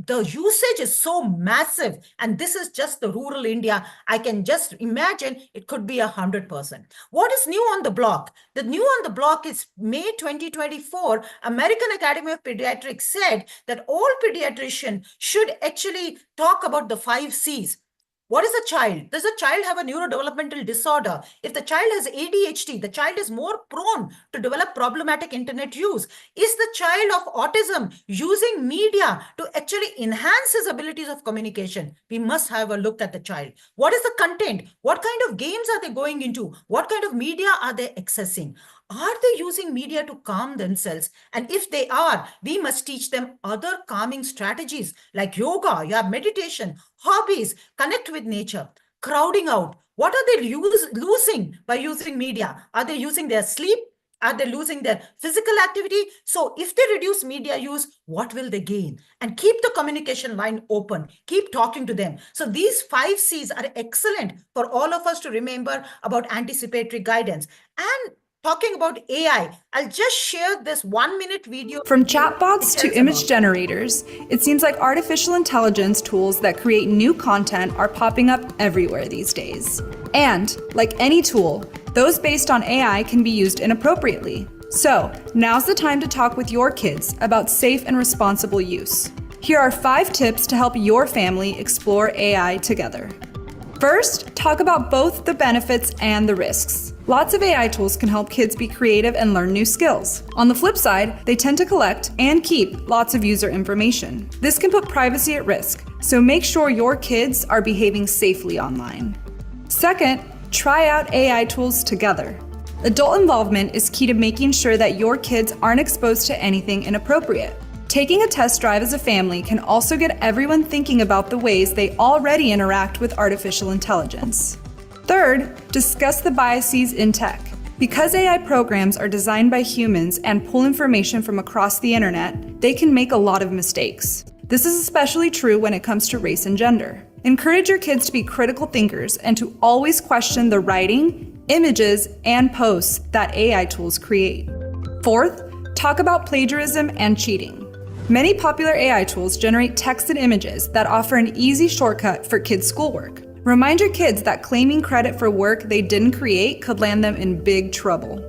J: usage is so massive. And this is just the rural India. I can just imagine it could be 100%. What is new on the block? The new on the block is May 2024, American Academy of Pediatrics said that all pediatricians should actually talk about the 5 C's. What is a child? Does a child have a neurodevelopmental disorder? If the child has ADHD, the child is more prone to develop problematic internet use. Is the child of autism using media to actually enhance his abilities of communication? We must have a look at the child. What is the content? What kind of games are they going into? What kind of media are they accessing? Are they using media to calm themselves? And if they are, we must teach them other calming strategies like yoga, meditation, hobbies, connect with nature, crowding out. What are they losing by using media? Are they using their sleep? Are they losing their physical activity? So if they reduce media use, what will they gain? And keep the communication line open. Keep talking to them. So these 5 C's are excellent for all of us to remember about anticipatory guidance. And talking about AI, I'll just share this 1-minute video.
M: From chatbots to image generators, it seems like artificial intelligence tools that create new content are popping up everywhere these days. And, like any tool, those based on AI can be used inappropriately. So, now's the time to talk with your kids about safe and responsible use. Here are 5 tips to help your family explore AI together. First, talk about both the benefits and the risks. Lots of AI tools can help kids be creative and learn new skills. On the flip side, they tend to collect and keep lots of user information. This can put privacy at risk, so make sure your kids are behaving safely online. Second, try out AI tools together. Adult involvement is key to making sure that your kids aren't exposed to anything inappropriate. Taking a test drive as a family can also get everyone thinking about the ways they already interact with artificial intelligence. Third, discuss the biases in tech. Because AI programs are designed by humans and pull information from across the internet, they can make a lot of mistakes. This is especially true when it comes to race and gender. Encourage your kids to be critical thinkers and to always question the writing, images, and posts that AI tools create. Fourth, talk about plagiarism and cheating. Many popular AI tools generate text and images that offer an easy shortcut for kids' schoolwork. Remind your kids that claiming credit for work they didn't create could land them in big trouble.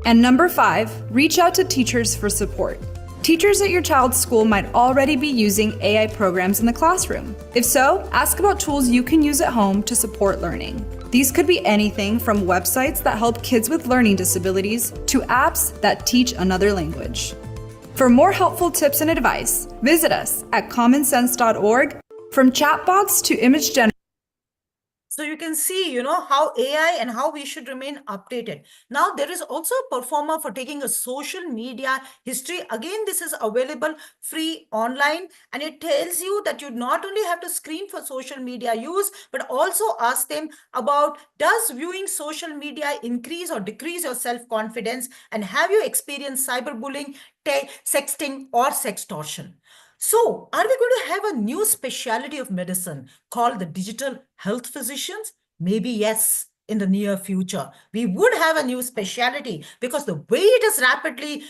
M: And number 5, reach out to teachers for support. Teachers at your child's school might already be using AI programs in the classroom. If so, ask about tools you can use at home to support learning. These could be anything from websites that help kids with learning disabilities to apps that teach another language. For more helpful tips and advice, visit us at commonsense.org. From chatbots to image generators.
J: So you can see, how AI and how we should remain updated. Now, there is also a performer for taking a social media history. Again, this is available free online, and it tells you that you not only have to screen for social media use, but also ask them about, does viewing social media increase or decrease your self-confidence? And have you experienced cyberbullying, sexting, or sextortion? So, are we going to have a new specialty of medicine called the digital health physicians? Maybe yes, in the near future. We would have a new specialty because the way it is rapidly,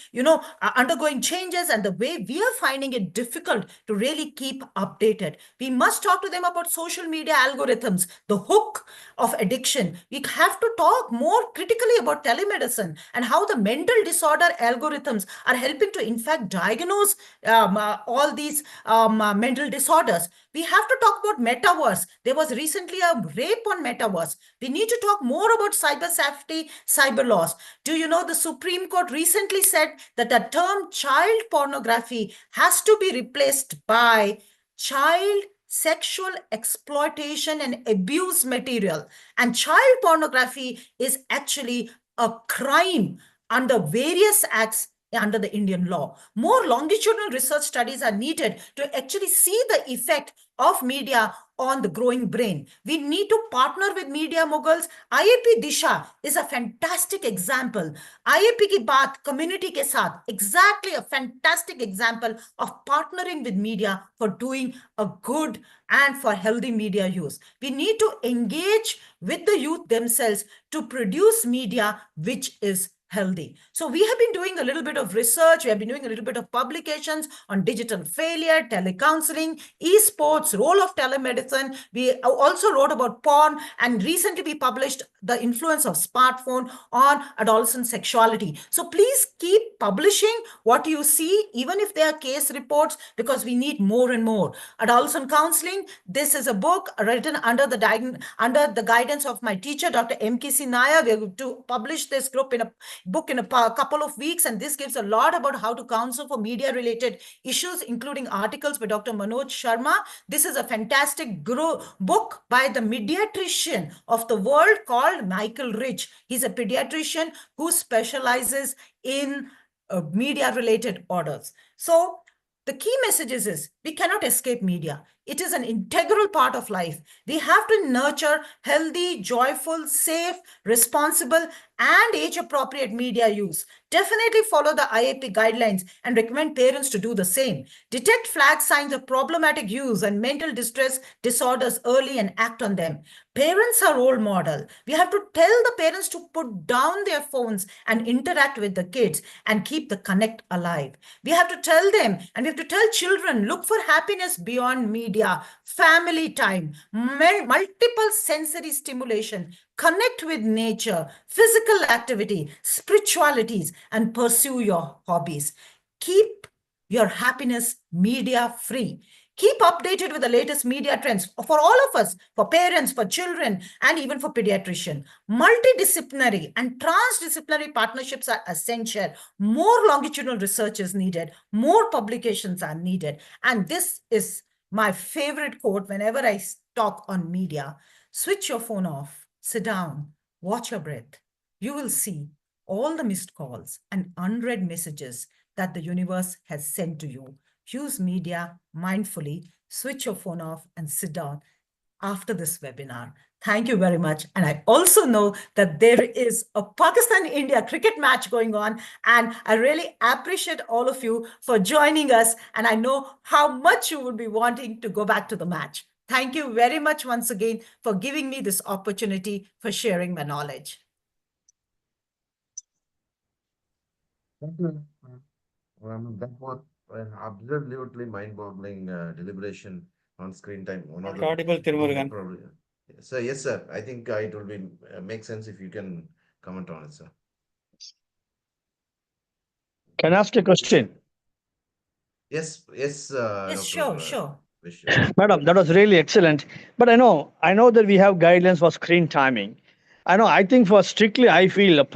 J: undergoing changes and the way we are finding it difficult to really keep updated. We must talk to them about social media algorithms, the hook of addiction. We have to talk more critically about telemedicine and how the mental disorder algorithms are helping to, in fact, diagnose all these mental disorders. We have to talk about metaverse. There was recently a rape on metaverse. We need to talk more about cyber safety, cyber laws. Do you know the Supreme Court recently said that the term child pornography has to be replaced by child sexual exploitation and abuse material. And child pornography is actually a crime under various acts under the Indian law. More longitudinal research studies are needed to actually see the effect of media on the growing brain. We need to partner with media moguls. IAP Disha is a fantastic example. IAP Ki Baat, community ke saath, exactly a fantastic example of partnering with media for doing a good and for healthy media use. We need to engage with the youth themselves to produce media which is healthy. So we have been doing a little bit of research. We have been doing a little bit of publications on digital failure, telecounseling, esports, role of telemedicine. We also wrote about porn, and recently we published the influence of smartphone on adolescent sexuality. So please keep publishing what you see, even if there are case reports, because we need more and more. Adolescent counseling. This is a book written under the guidance of my teacher, Dr. M.K.C. Nair. We are going to publish this book in a couple of weeks, and this gives a lot about how to counsel for media related issues, including articles by Dr. Manoj Sharma. This is a fantastic book by the pediatrician of the world called Michael Rich. He's a pediatrician who specializes in media related orders. So the key message is we cannot escape media. It is an integral part of life. We have to nurture healthy, joyful, safe, responsible, and age-appropriate media use. Definitely follow the IAP guidelines and recommend parents to do the same. Detect flag signs of problematic use and mental distress disorders early and act on them. Parents are role model. We have to tell the parents to put down their phones and interact with the kids and keep the connect alive. We have to tell them, and we have to tell children, look for happiness beyond media, family time, multiple sensory stimulation, connect with nature, physical activity, spiritualities, and pursue your hobbies. Keep your happiness media free. Keep updated with the latest media trends for all of us, for parents, for children, and even for pediatricians. Multidisciplinary and transdisciplinary partnerships are essential. More longitudinal research is needed. More publications are needed. And this is my favorite quote whenever I talk on media. Switch your phone off, sit down, watch your breath. You will see all the missed calls and unread messages that the universe has sent to you. Use media mindfully, switch your phone off, and sit down after this webinar. Thank you very much. And I also know that there is a Pakistan-India cricket match going on, and I really appreciate all of you for joining us. And I know how much you would be wanting to go back to the match. Thank you very much once again for giving me this opportunity for sharing my knowledge.
E: Thank you. That was an absolutely mind-boggling deliberation on screen time. One of
H: Not
E: the
H: audible, Thirumurugan.
E: probably. So yes, sir. I think it will be make sense if you can comment on it, sir.
N: Can I ask a question?
E: Yes,
J: Yes,
E: Dr.
J: sure.
N: Madam, that was really excellent. But I know that we have guidelines for screen timing. I think for strictly, I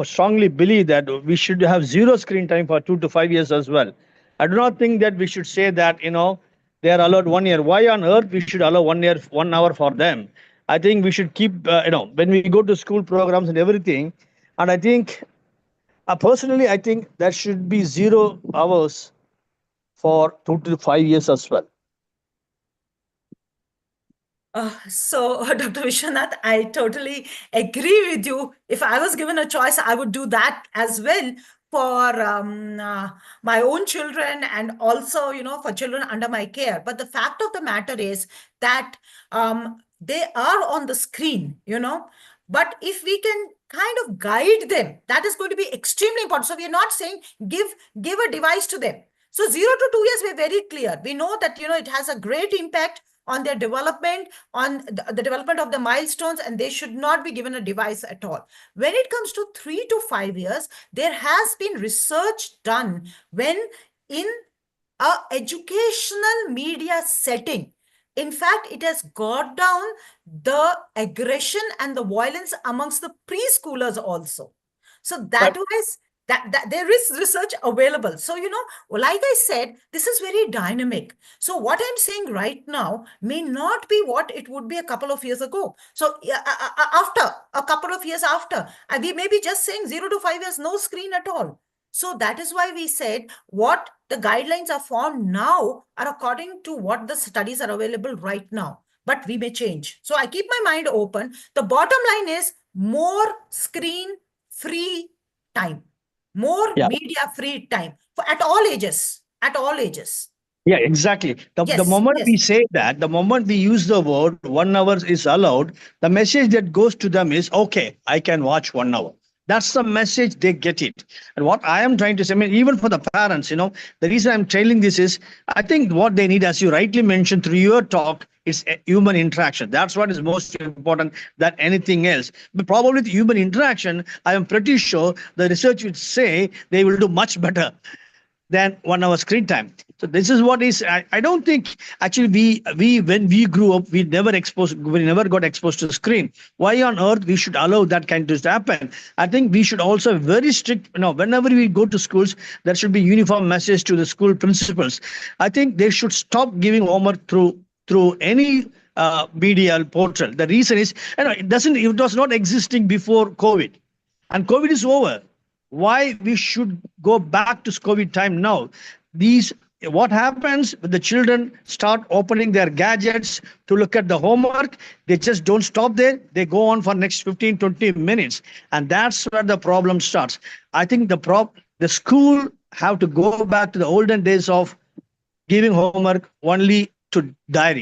N: strongly believe that we should have zero screen time for 2 to 5 years as well. I do not think that we should say that, they are allowed 1 year. Why on earth we should allow 1 year, 1 hour for them? I think we should keep, when we go to school programs and everything. And I think, personally, I think there should be 0 hours for 2 to 5 years as well.
J: So, Dr. Vishwanath, I totally agree with you. If I was given a choice, I would do that as well for my own children and also, for children under my care. But the fact of the matter is that they are on the screen, But if we can kind of guide them, that is going to be extremely important. So we are not saying give a device to them. So 0 to 2 years, we're very clear. We know that, it has a great impact on their development, on the development of the milestones, and they should not be given a device at all. When it comes to 3 to 5 years, there has been research done when in a educational media setting. In fact, it has got down the aggression and the violence amongst the preschoolers also. So that was that there is research available. So, like I said, this is very dynamic. So what I'm saying right now may not be what it would be a couple of years ago. So after a couple of years after, we may be just saying 0 to 5 years, no screen at all. So that is why we said what the guidelines are formed now are according to what the studies are available right now. But we may change. So I keep my mind open. The bottom line is more screen-free time, more media-free time for at all ages,
N: Yeah, exactly. The moment we say that, the moment we use the word 1 hour is allowed, the message that goes to them is, okay, I can watch 1 hour. That's the message, they get it. And what I am trying to say, I mean, even for the parents, the reason I'm telling this is, I think what they need, as you rightly mentioned through your talk, is human interaction. That's what is most important than anything else. But probably the human interaction, I am pretty sure the research would say they will do much better than 1 hour screen time. So this is what is, I don't think actually we when we grew up, we never got exposed to the screen. Why on earth we should allow that kind of to happen? I think we should also very strict, whenever we go to schools, there should be uniform message to the school principals. I think they should stop giving homework through any media portal. The reason is, it was not existing before COVID, and COVID is over. Why we should go back to COVID time now? What happens when the children start opening their gadgets to look at the homework? They just don't stop there. They go on for next 15, 20 minutes. And that's where the problem starts. I think the school have to go back to the olden days of giving homework only to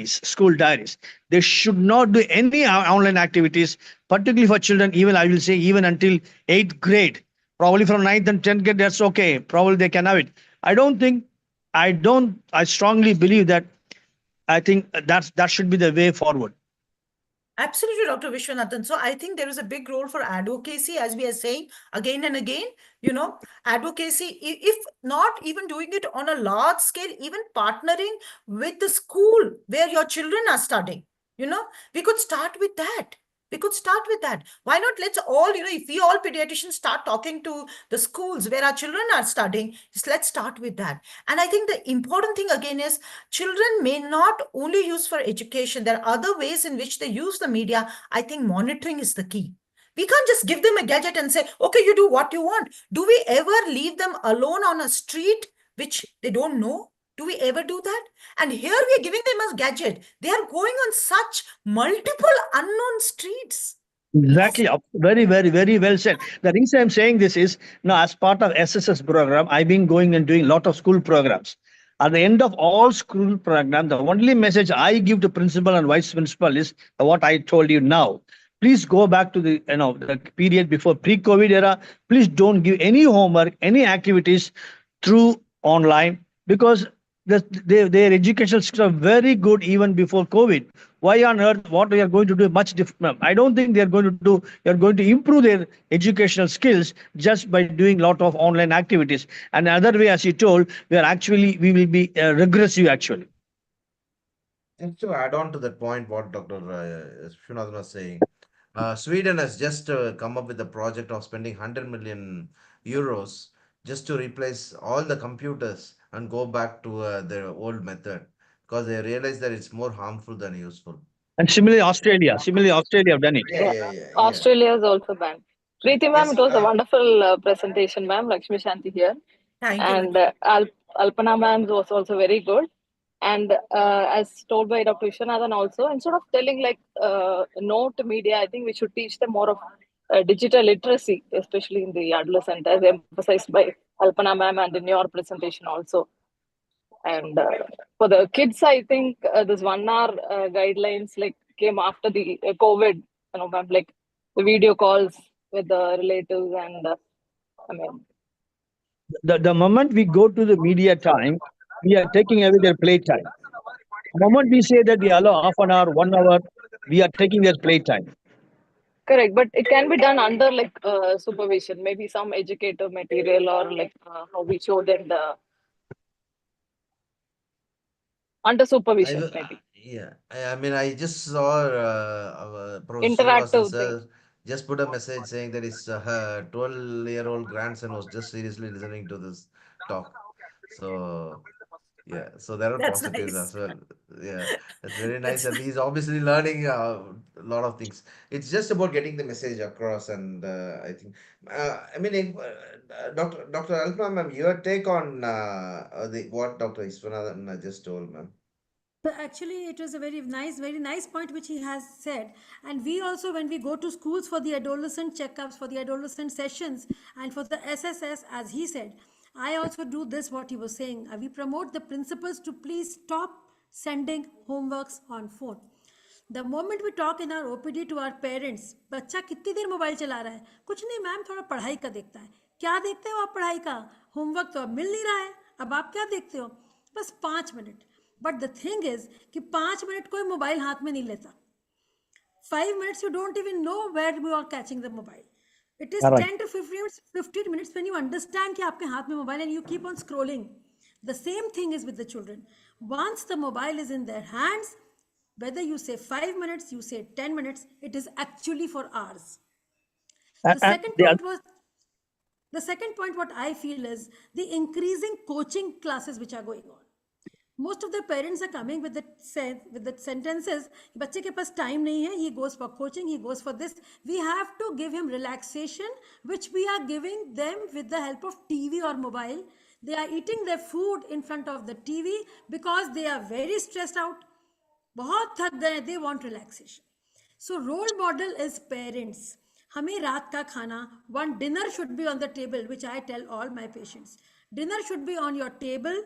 N: school diaries. They should not do any online activities, particularly for children, even I will say even until 8th grade. Probably from 9th and 10th grade, that's okay. Probably they can have it. I strongly believe that. I think that should be the way forward.
J: Absolutely, Dr. Vishwanathan. So I think there is a big role for advocacy, as we are saying again and again, advocacy, if not even doing it on a large scale, even partnering with the school where your children are studying, we could start with that. Why not? Let's all, if we all pediatricians start talking to the schools where our children are studying, let's start with that. And I think the important thing again is children may not only use for education. There are other ways in which they use the media. I think monitoring is the key. We can't just give them a gadget and say, okay, you do what you want. Do we ever leave them alone on a street which they don't know? Do we ever do that? And here we are giving them a gadget. They are going on such multiple unknown streets.
N: Exactly. Very, very, very well said. The reason I'm saying this is, as part of SSS program, I've been going and doing a lot of school programs. At the end of all school programs, the only message I give to principal and vice principal is what I told you now. Please go back to the period before pre-COVID era. Please don't give any homework, any activities through online, because their educational skills are very good even before COVID. Why on earth what we are going to do much different? I don't think they are going to improve their educational skills just by doing a lot of online activities. And another way, as you told, we will be regressive actually.
E: And to add on to that point, what Dr. Vishwanathan was saying, Sweden has just come up with a project of spending 100 million euros just to replace all the computers and go back to their old method, because they realize that it's more harmful than useful.
N: And similarly, Australia have done it.
E: Yeah.
O: Australia is also banned. Preeti ma'am, it was a wonderful presentation, ma'am. Lakshmi Shanti here.
J: Thank
O: you. And Alpana ma'am was also very good. And as told by Dr. Vishwanathan also, instead of telling no to media, I think we should teach them more of digital literacy, especially in the adolescent, as emphasized by Alpana ma'am and in your presentation also. And for the kids, I think this 1 hour guidelines came after the COVID, ma'am, the video calls with the relatives and I mean,
N: The moment we go to the media time, we are taking away their playtime. The moment we say that we allow half an hour, 1 hour, we are taking their playtime.
O: correct, but it can be done under like supervision, maybe some educator material or like how we show them the under supervision, maybe
E: I mean, I just saw our Professor Srinivasan
O: interactive thing.
E: sir just put a message saying that his 12-year-old grandson was just seriously listening to this talk. So, yeah, so there are
J: That's
E: positives
J: nice.
E: as well. Yeah, that's very nice.
J: That's
E: And he's obviously learning a lot of things. It's just about getting the message across. And I think, I mean, Dr. Alpha, ma'am, your take on what Dr. Iswanathan just told, ma'am.
I: So actually, it was a very nice point which he has said. And we also, when we go to schools for the adolescent checkups, for the adolescent sessions, and for the SSS, as he said, I also do this, what he was saying. We promote the principals to please stop sending homeworks on phone. The moment we talk in our OPD to our parents, बच्चा कितनी देर mobile चला रहा है? कुछ नहीं ma'am, थोड़ा पढ़ाई का देखता है. क्या देखते हो आप पढ़ाई का? होमवर्क तो अब मिल नहीं रहा है. अब आप क्या देखते हो? बस 5 minute. But the thing is कि 5 मिनट कोई मोबाइल हाथ में नहीं लेता. 5 minutes you don't even know where you are catching the mobile. It is
N: Correct.
I: 10 to 15 minutes when you understand कि आपके हाथ में mobile and you keep on scrolling. The same thing is with the children. Once the mobile is in their hands, whether you say 5 minutes, you say 10 minutes, it is actually for hours. The
N: And
I: second
N: the
I: point was the second point what I feel is the increasing coaching classes which are going on. Most of the parents are coming with the sentences, बच्चे के पास time नहीं है, he goes for coaching, he goes for this. We have to give him relaxation, which we are giving them with the help of TV or mobile. They are eating their food in front of the TV because they are very stressed out. बहुत थक गए, they want relaxation. So role model is parents. हमें रात का खाना, one dinner should be on the table, which I tell all my patients. Dinner should be on your table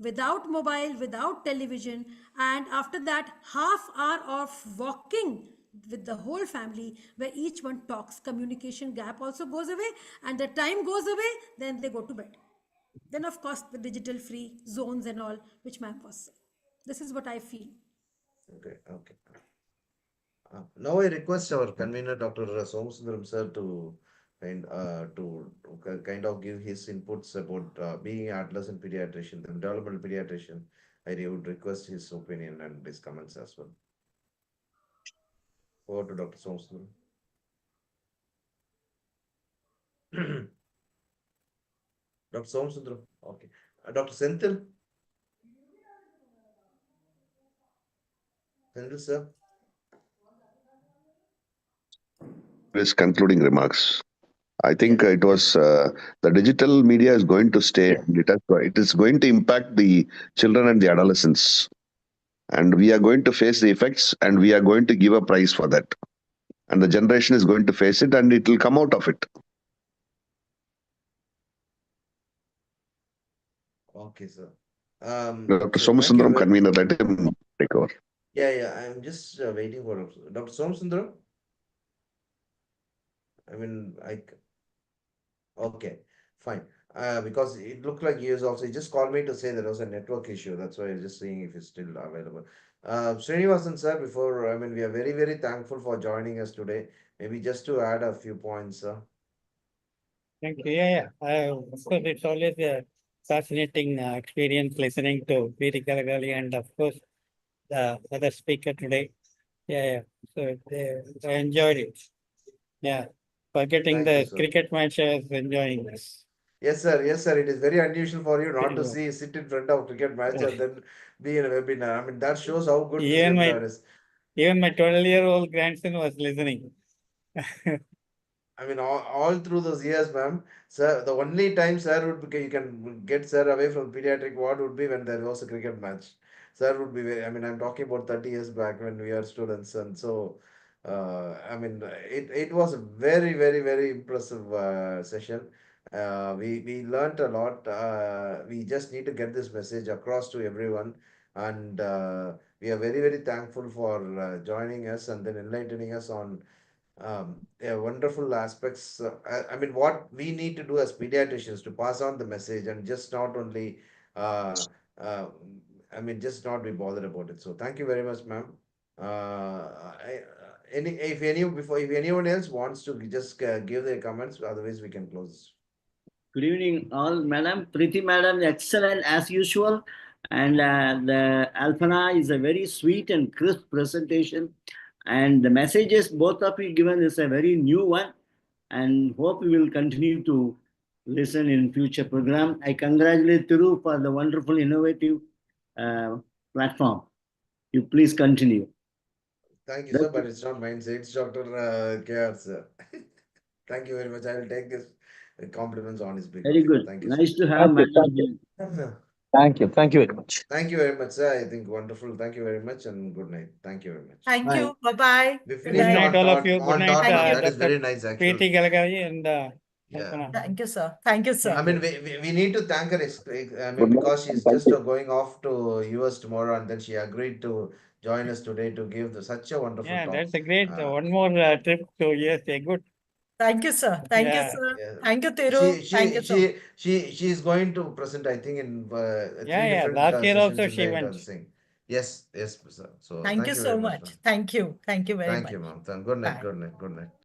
I: without mobile, without television, and after that, half hour of walking with the whole family where each one talks. Communication gap also goes away, and the time goes away, then they go to bed. Then, of course, the digital free zones and all, which ma'am was saying. This is what I feel.
E: Okay, okay. Now I request our convener, Dr. Somasundaram sir, to kind of give his inputs about being an adolescent pediatrician, the developmental pediatrician. I would request his opinion and his comments as well. Over to Dr. Somasundaram. Dr. Somasundaram. Okay. Dr. Senthil. Senthil, sir.
G: His concluding remarks. I think it was the digital media is going to stay. It is going to impact the children and the adolescents, and we are going to face the effects, and we are going to give a price for that. And the generation is going to face it, and it will come out of it.
E: Okay, sir.
G: Dr.
E: So thank you
G: Somasundaram,
E: very
G: convener, let him take over.
E: Yeah, I'm just waiting for Dr. Somasundaram. I mean, okay, fine. Because it looked like he was also, he just called me to say there was a network issue. That's why I was just seeing if it's still available. Srinivasan sir, before, I mean, we are very, very thankful for joining us today. Maybe just to add a few points, sir.
H: Thank you. Yeah. Of course, it's always a fascinating experience listening to Viri Karagali and of course the other speaker today. Yeah. So I enjoyed it. Yeah. Forgetting
E: Thank you,
H: the
E: sir.
H: cricket match, I was enjoying this.
E: Yes, sir. Yes, sir. It is very unusual for you not to sit in front of cricket match and then be in a webinar. I mean, that shows how good this webinar is.
H: Even my 12-year-old grandson was listening.
E: I mean, all through those years, ma'am, sir, the only time sir would be, you can get sir away from pediatric ward would be when there was a cricket match. Sir would be very, I mean, I'm talking about 30 years back when we were students. And so, I mean, it was a very, very, very impressive session. We learned a lot. We just need to get this message across to everyone. And we are very, very thankful for joining us and then enlightening us on Yeah, wonderful aspects. I mean, what we need to do as pediatricians to pass on the message and just not only, uh, uh, I mean, just not be bothered about it. So thank you very much, ma'am. If anyone else wants to just give their comments, otherwise we can close.
P: Good evening, all, madam. Preeti, madam, excellent as usual. And the Alpana is a very sweet and crisp presentation. And the messages both of you given is a very new one. And hope we will continue to listen in future program. I congratulate Thiru for the wonderful, innovative platform. You please continue.
E: Thank you, sir, but it's not mine, sir. It's Dr. KR, sir. Thank you very much. I will take this compliments on his behalf.
P: Very good.
E: Thank you,
P: Nice
E: sir.
P: to have
N: Thank you.
P: madam here.
N: Thank you. Thank you very much.
E: Thank you very much, sir. I think wonderful. Thank you very much and good night. Thank you very much.
J: Thank
P: Bye.
J: you. Bye-bye.
E: We
J: Good
E: finished
H: Good
J: night.
H: night, all of you. Good
E: on
H: night,
E: dot, ma'am.
J: Thank
E: That is
H: Dr.
E: very nice, actually.
H: Preeti Galagavi and
E: Yeah.
H: Alpana.
J: Thank you, sir. Thank you, sir.
E: I mean, we need to thank her. I mean, because she's just going off to US tomorrow, and then she agreed to join us today to give such a wonderful
H: Yeah,
E: talk.
H: that's a great. One more trip to USA. Good.
J: Thank you, sir. Thank you,
H: Yeah.
J: sir.
E: Yeah.
J: Thank you, Thiru. Thank you, sir.
E: She is going to present, I think, in
H: Yeah,
E: three
H: yeah.
E: different
H: Last year
E: sessions
H: also
E: in
H: she
E: the
H: went.
E: thing. Yes, sir. So
J: Thank you
E: you
J: so
E: very much,
J: much.
E: ma'am.
J: Thank you. Thank you very
E: Thank
J: much.
E: you, ma'am. Good night.
J: Bye.
E: Good night. Good night.